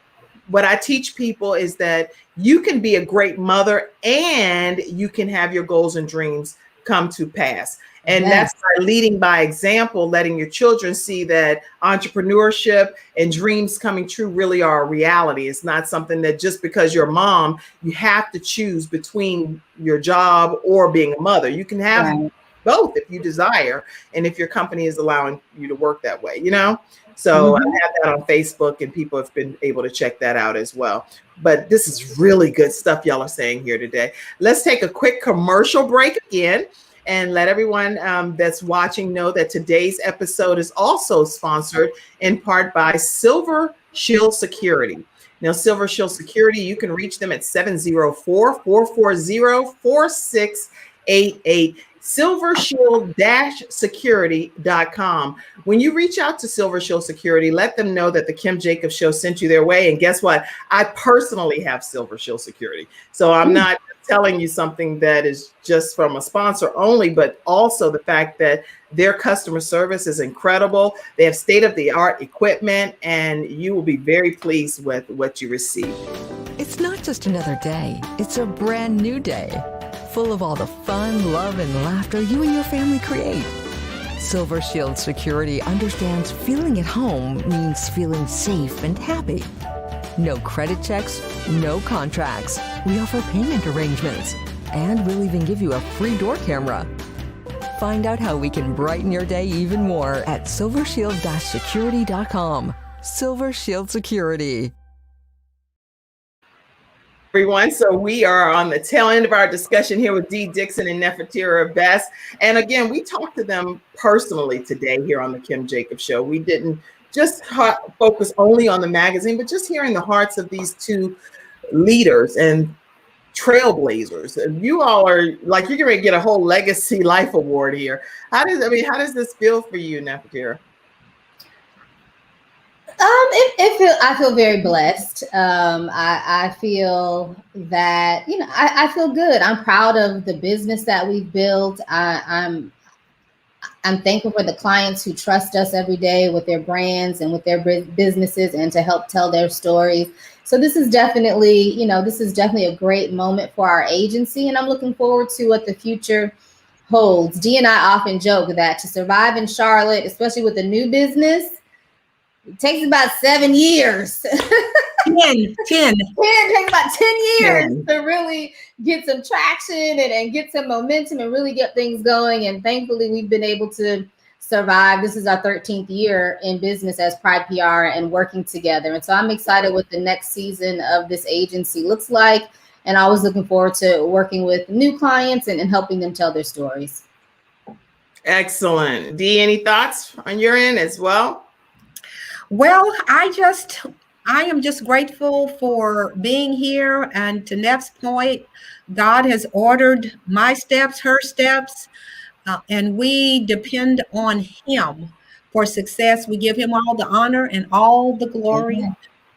what I teach people is that you can be a great mother and you can have your goals and dreams come to pass. And Yes. that's by leading by example, letting your children see that entrepreneurship and dreams coming true really are a reality. It's not something that just because you're a mom, you have to choose between your job or being a mother. You can have Right. both if you desire, and if your company is allowing you to work that way, So I have that on Facebook, and people have been able to check that out as well. But this is really good stuff y'all are saying here today. Let's take a quick commercial break again and let everyone that's watching know that today's episode is also sponsored in part by Silver Shield Security. Now, Silver Shield Security, you can reach them at 704-440-4688. silvershield-security.com. When you reach out to Silver Shield Security, let them know that the Kim Jacobs Show sent you their way. And guess what? I personally have Silver Shield Security. So I'm not telling you something that is just from a sponsor only, but also the fact that their customer service is incredible. They have state-of-the-art equipment, and you will be very pleased with what you receive. It's not just another day. It's a brand new day, full of all the fun, love, and laughter you and your family create. Silver Shield Security understands feeling at home means feeling safe and happy. No credit checks, no contracts. We offer payment arrangements, and we'll even give you a free door camera. Find out how we can brighten your day even more at silvershield-security.com. Silver Shield Security. Everyone, so we are on the tail end of our discussion here with Dee Dixon and Nefertira Best. And again, we talked to them personally today here on the Kim Jacobs Show. We didn't just focus only on the magazine, but just hearing the hearts of these two leaders and trailblazers. And you all are like, you're going to get a whole legacy life award here. How does this feel for you, Nefertira? I feel very blessed. I feel that, I feel good. I'm proud of the business that we've built. I'm thankful for the clients who trust us every day with their brands and with their businesses and to help tell their stories. So this is definitely a great moment for our agency, and I'm looking forward to what the future holds. Dee and I often joke that to survive in Charlotte, especially with a new business, it takes about 7 years. 10. It takes about 10 years 10. to really get some traction and get some momentum and really get things going. And thankfully, we've been able to survive. This is our 13th year in business as Pride PR and working together. And so I'm excited what the next season of this agency looks like. And I was looking forward to working with new clients and helping them tell their stories. Excellent. Dee, any thoughts on your end as well? Well, I am just grateful for being here. And to Neff's point, God has ordered my steps, her steps, and we depend on Him for success. We give Him all the honor and all the glory.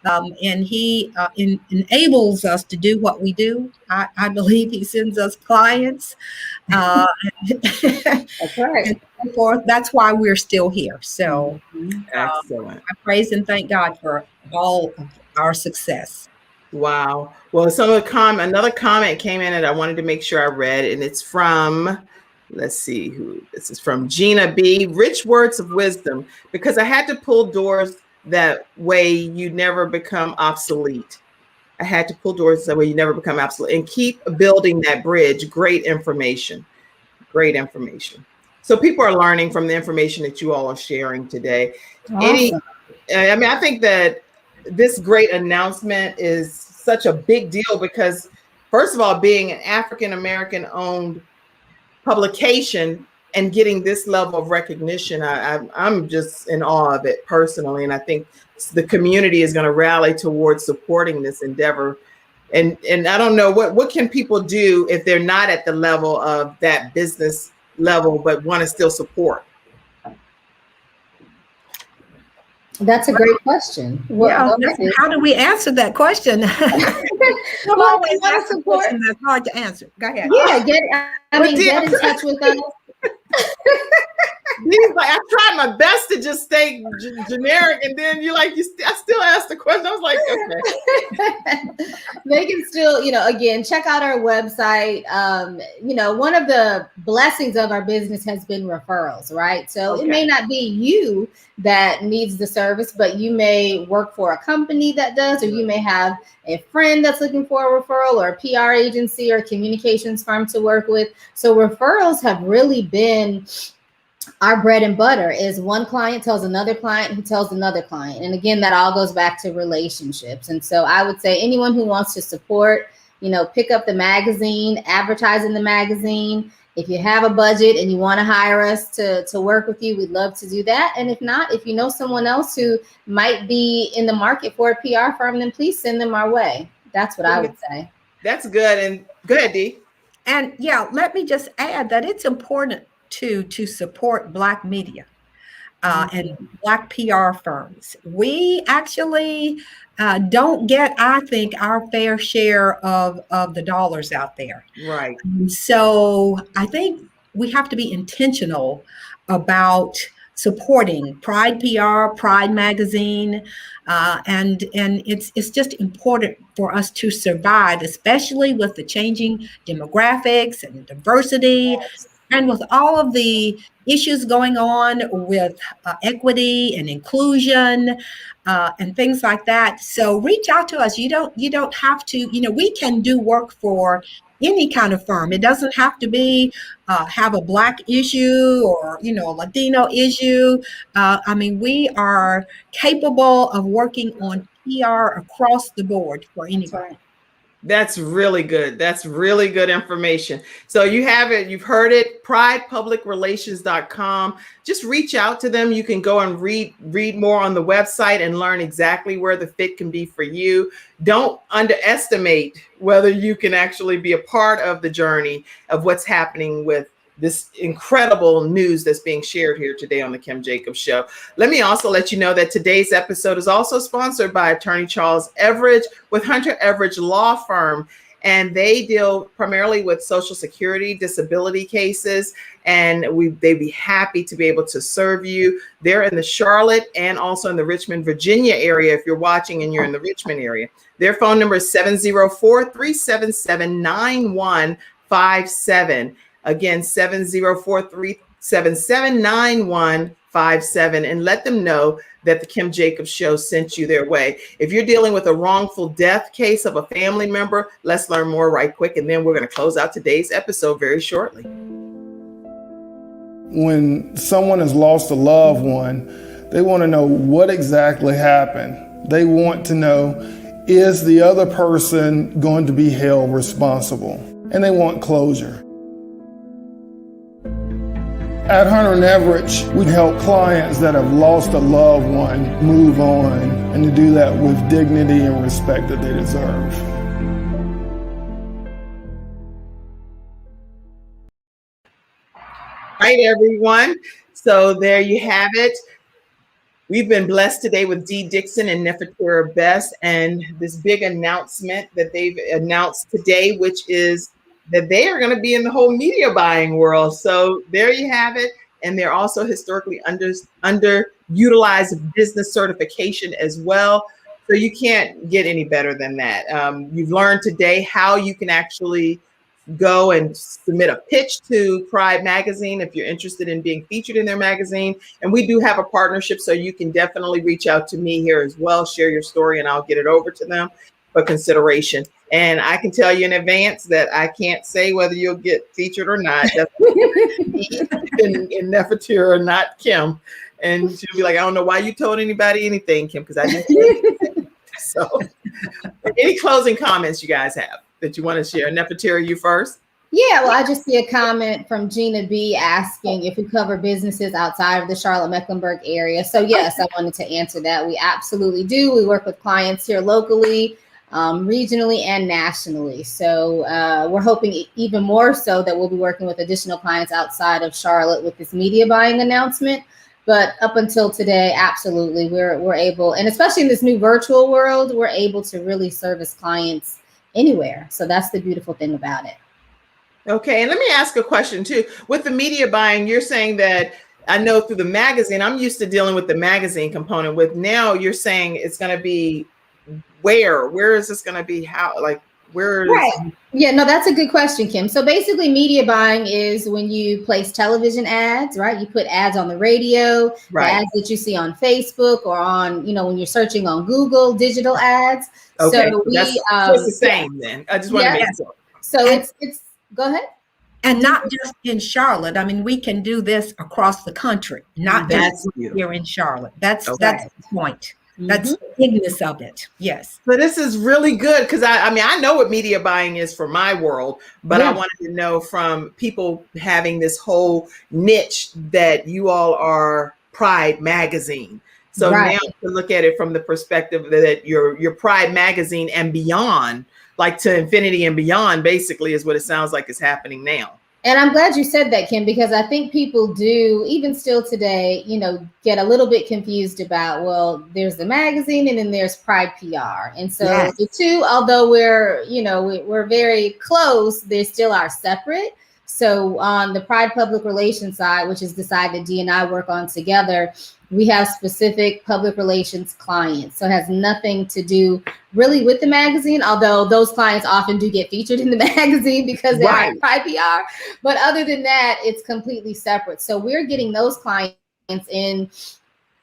And He enables us to do what we do. I believe He sends us clients. That's right. And so forth. That's why we're still here. So Excellent. I praise and thank God for all of our success. Wow. Well, another comment came in that I wanted to make sure I read, and it's from, let's see who this is from. Gina B. Rich words of wisdom, because I had to pull doors that way you never become obsolete. I had to pull doors that way you never become obsolete and keep building that bridge. Great information. Great information. So people are learning from the information that you all are sharing today. Awesome. I think that this great announcement is such a big deal because, first of all, being an African-American owned publication and getting this level of recognition, I'm just in awe of it personally. And I think the community is going to rally towards supporting this endeavor. And I don't know, what can people do if they're not at the level of that business level, but want to still support? That's a great question. How do we answer that question? Well, Always ask a question that's hard to answer. Go ahead. Yeah, get in touch with us. I tried my best to just stay generic, and then I still asked the question. I was like, okay. They can still, again, check out our website. One of the blessings of our business has been referrals, right? So It may not be you that needs the service, but you may work for a company that does, or you may have a friend that's looking for a referral, or a PR agency or communications firm to work with. So referrals have really been our bread and butter. Is one client tells another client who tells another client. And again, that all goes back to relationships. And so I would say anyone who wants to support, pick up the magazine, advertise in the magazine. If you have a budget and you want to hire us to work with you, we'd love to do that. And if not, if you know someone else who might be in the market for a PR firm, then please send them our way. That's what I would say. That's good. And go ahead, Dee. And let me just add that it's important to support Black media and Black PR firms. We actually don't get, I think, our fair share of the dollars out there. Right. So I think we have to be intentional about supporting Pride PR, Pridemagazine, and it's just important for us to survive, especially with the changing demographics and diversity. And with all of the issues going on with equity and inclusion and things like that. So reach out to us. You don't have to, we can do work for any kind of firm. It doesn't have to be have a Black issue or, a Latino issue. We are capable of working on PR across the board for anybody. That's really good. That's really good information. So you have it, you've heard it, pridepublicrelations.com. Just reach out to them. You can go and read more on the website and learn exactly where the fit can be for you. Don't underestimate whether you can actually be a part of the journey of what's happening with this incredible news that's being shared here today on the Kim Jacobs Show. Let me also let you know that today's episode is also sponsored by Attorney Charles Everidge with Hunter Everidge Law Firm. And they deal primarily with Social Security, disability cases, and they'd be happy to be able to serve you. They're in the Charlotte and also in the Richmond, Virginia area. If you're watching and you're in the Richmond area, their phone number is 704-377-9157. Again, 704-377-9157, and let them know that the Kim Jacobs Show sent you their way. If you're dealing with a wrongful death case of a family member, let's learn more right quick, and then we're going to close out today's episode very shortly. When someone has lost a loved one, they want to know what exactly happened. They want to know, is the other person going to be held responsible? And they want closure. At Hunter & Everidge, we help clients that have lost a loved one move on, and to do that with dignity and respect that they deserve. Right, everyone. So there you have it. We've been blessed today with Dee Dixon and Nefertira Best, and this big announcement that they've announced today, which is that they are going to be in the whole media buying world. So there you have it. And they're also historically underutilized business certification as well. So you can't get any better than that. You've learned today how you can actually go and submit a pitch to Pride Magazine if you're interested in being featured in their magazine. And we do have a partnership, so you can definitely reach out to me here as well, share your story, and I'll get it over to them for consideration. And I can tell you in advance that I can't say whether you'll get featured or not. That's in Nefertira, not Kim. And she'll be like, I don't know why you told anybody anything, Kim, because I just didn't. So any closing comments you guys have that you want to share? Nefertira, you first. Yeah, well, I just see a comment from Gina B asking if we cover businesses outside of the Charlotte-Mecklenburg area. So yes, I wanted to answer that. We absolutely do. We work with clients here locally, regionally, and nationally. So we're hoping even more so that we'll be working with additional clients outside of Charlotte with this media buying announcement. But up until today, absolutely, we're able, and especially in this new virtual world, we're able to really service clients anywhere. So that's the beautiful thing about it. Okay, and let me ask a question too. With the media buying, you're saying that, I know through the magazine, I'm used to dealing with the magazine component. With now, you're saying it's going to be where is this going to be? How, like, where is Right. Yeah, no, that's a good question, Kim. So basically media buying is when you place television ads, right? You put ads on the radio, Right. the ads that you see on Facebook or on, when you're searching on Google, digital ads. Okay, So so it's the same then. I just want to make sure. So it's go ahead. And not just in Charlotte. I mean, we can do this across the country, not That's just beautiful. here in Charlotte. That's Okay. that's the point. That's the bigness of it. Yes. So this is really good because I mean, I know what media buying is for my world, but I wanted to know from people having this whole niche that you all are Pride Magazine. So now to look at it from the perspective that your Pride Magazine and beyond, like to infinity and beyond, basically is what it sounds like is happening now. And I'm glad you said that, Kim, because I think people do, even still today, get a little bit confused about, well, there's the magazine and then there's Pride PR. And so the two, although we're very close, they still are separate. So on the Pride Public Relations side, which is the side that Dee and I work on together, we have specific public relations clients. So it has nothing to do really with the magazine, although those clients often do get featured in the magazine because they are Pride PR. But other than that, it's completely separate. So we're getting those clients in,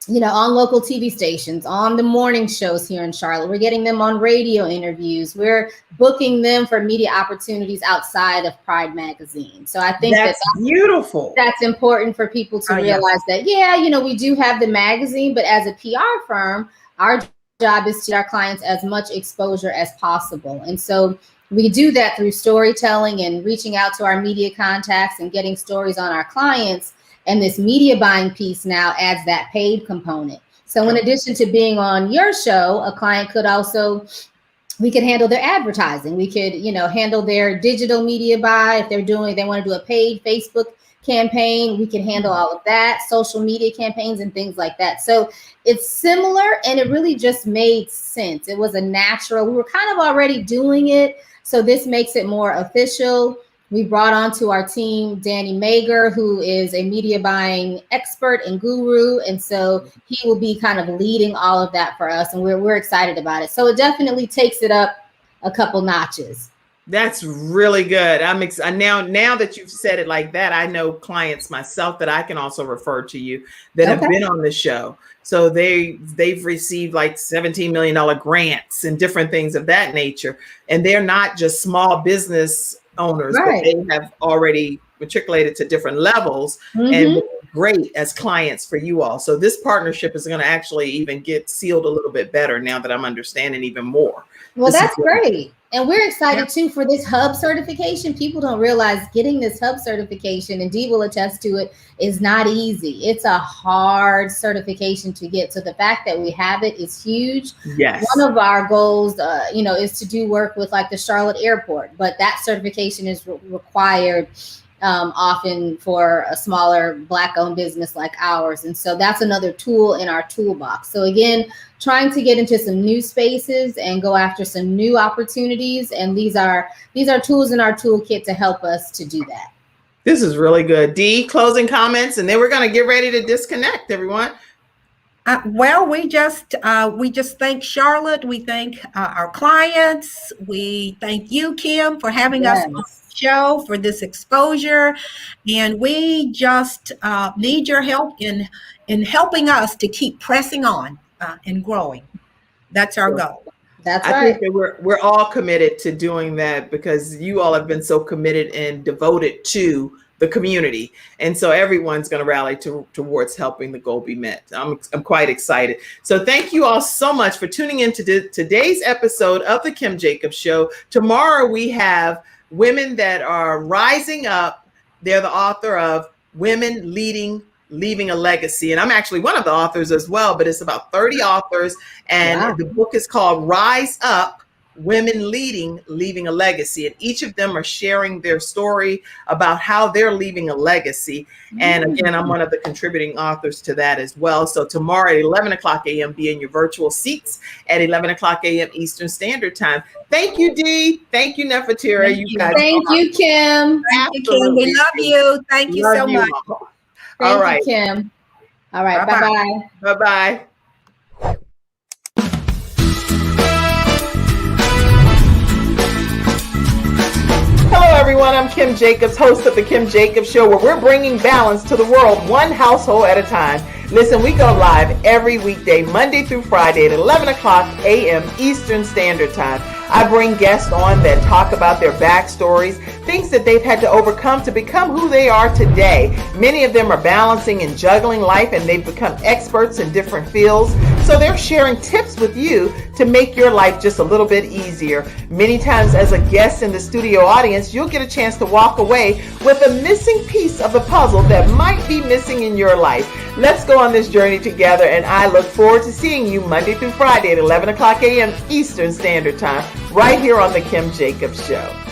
on local TV stations, on the morning shows here in Charlotte. We're getting them on radio interviews. We're booking them for media opportunities outside of Pride Magazine. So I think that's beautiful. That's important for people to realize that, we do have the magazine, but as a PR firm, our job is to get our clients as much exposure as possible. And so we do that through storytelling and reaching out to our media contacts and getting stories on our clients. And this media buying piece now adds that paid component. So in addition to being on your show, a client could also, we could handle their advertising. We could, handle their digital media buy. If they want to do a paid Facebook campaign, we can handle all of that, social media campaigns and things like that. So it's similar, and it really just made sense. It was a natural, we were kind of already doing it. So this makes it more official. We brought onto our team Danny Mager, who is a media buying expert and guru. And so he will be kind of leading all of that for us. And we're excited about it. So it definitely takes it up a couple notches. That's really good. Now that you've said it like that, I know clients myself that I can also refer to you that have been on the show. So they've received like $17 million grants and different things of that nature. And they're not just small business owners, but they have already matriculated to different levels and great as clients for you all. So this partnership is going to actually even get sealed a little bit better now that I'm understanding even more. Well, that's great. And we're excited too for this hub certification. People don't realize getting this hub certification, and Dee will attest to it, is not easy. It's a hard certification to get. So the fact that we have it is huge. Yes. One of our goals, is to do work with like the Charlotte airport, but that certification is required often for a smaller Black-owned business like ours. And so that's another tool in our toolbox. So again, trying to get into some new spaces and go after some new opportunities. And these are tools in our toolkit to help us to do that. This is really good. Dee, closing comments, and then we're going to get ready to disconnect, everyone. Well, we just thank Charlotte. We thank our clients. We thank you, Kim, for having us on the show, for this exposure. And we just need your help in helping us to keep pressing on and growing. That's our goal. That's I right. think that we're all committed to doing that because you all have been so committed and devoted to the community. And so everyone's going to rally towards helping the goal be met. I'm quite excited. So thank you all so much for tuning in to today's episode of the Kim Jacobs Show. Tomorrow we have women that are rising up. They're the author of Women Leaving a Legacy. And I'm actually one of the authors as well, but it's about 30 authors. And the book is called Rise Up, Women Leaving a Legacy. And each of them are sharing their story about how they're leaving a legacy. And again, I'm one of the contributing authors to that as well. So tomorrow at 11 o'clock a.m., be in your virtual seats at 11 o'clock a.m. Eastern Standard Time. Thank you, Dee. Thank you, Nefertira. Thank you, Kim. Thank you, Kim. We love you. Thank you so much. Thank you, Kim. All right. Bye-bye. Bye-bye. Hello, everyone. I'm Kim Jacobs, host of the Kim Jacobs Show, where we're bringing balance to the world one household at a time. Listen, we go live every weekday, Monday through Friday at 11 o'clock a.m. Eastern Standard Time. I bring guests on that talk about their backstories, things that they've had to overcome to become who they are today. Many of them are balancing and juggling life, and they've become experts in different fields. So they're sharing tips with you to make your life just a little bit easier. Many times as a guest in the studio audience, you'll get a chance to walk away with a missing piece of the puzzle that might be missing in your life. Let's go on this journey together, and I look forward to seeing you Monday through Friday at 11 o'clock a.m. Eastern Standard Time, right here on the Kim Jacobs Show.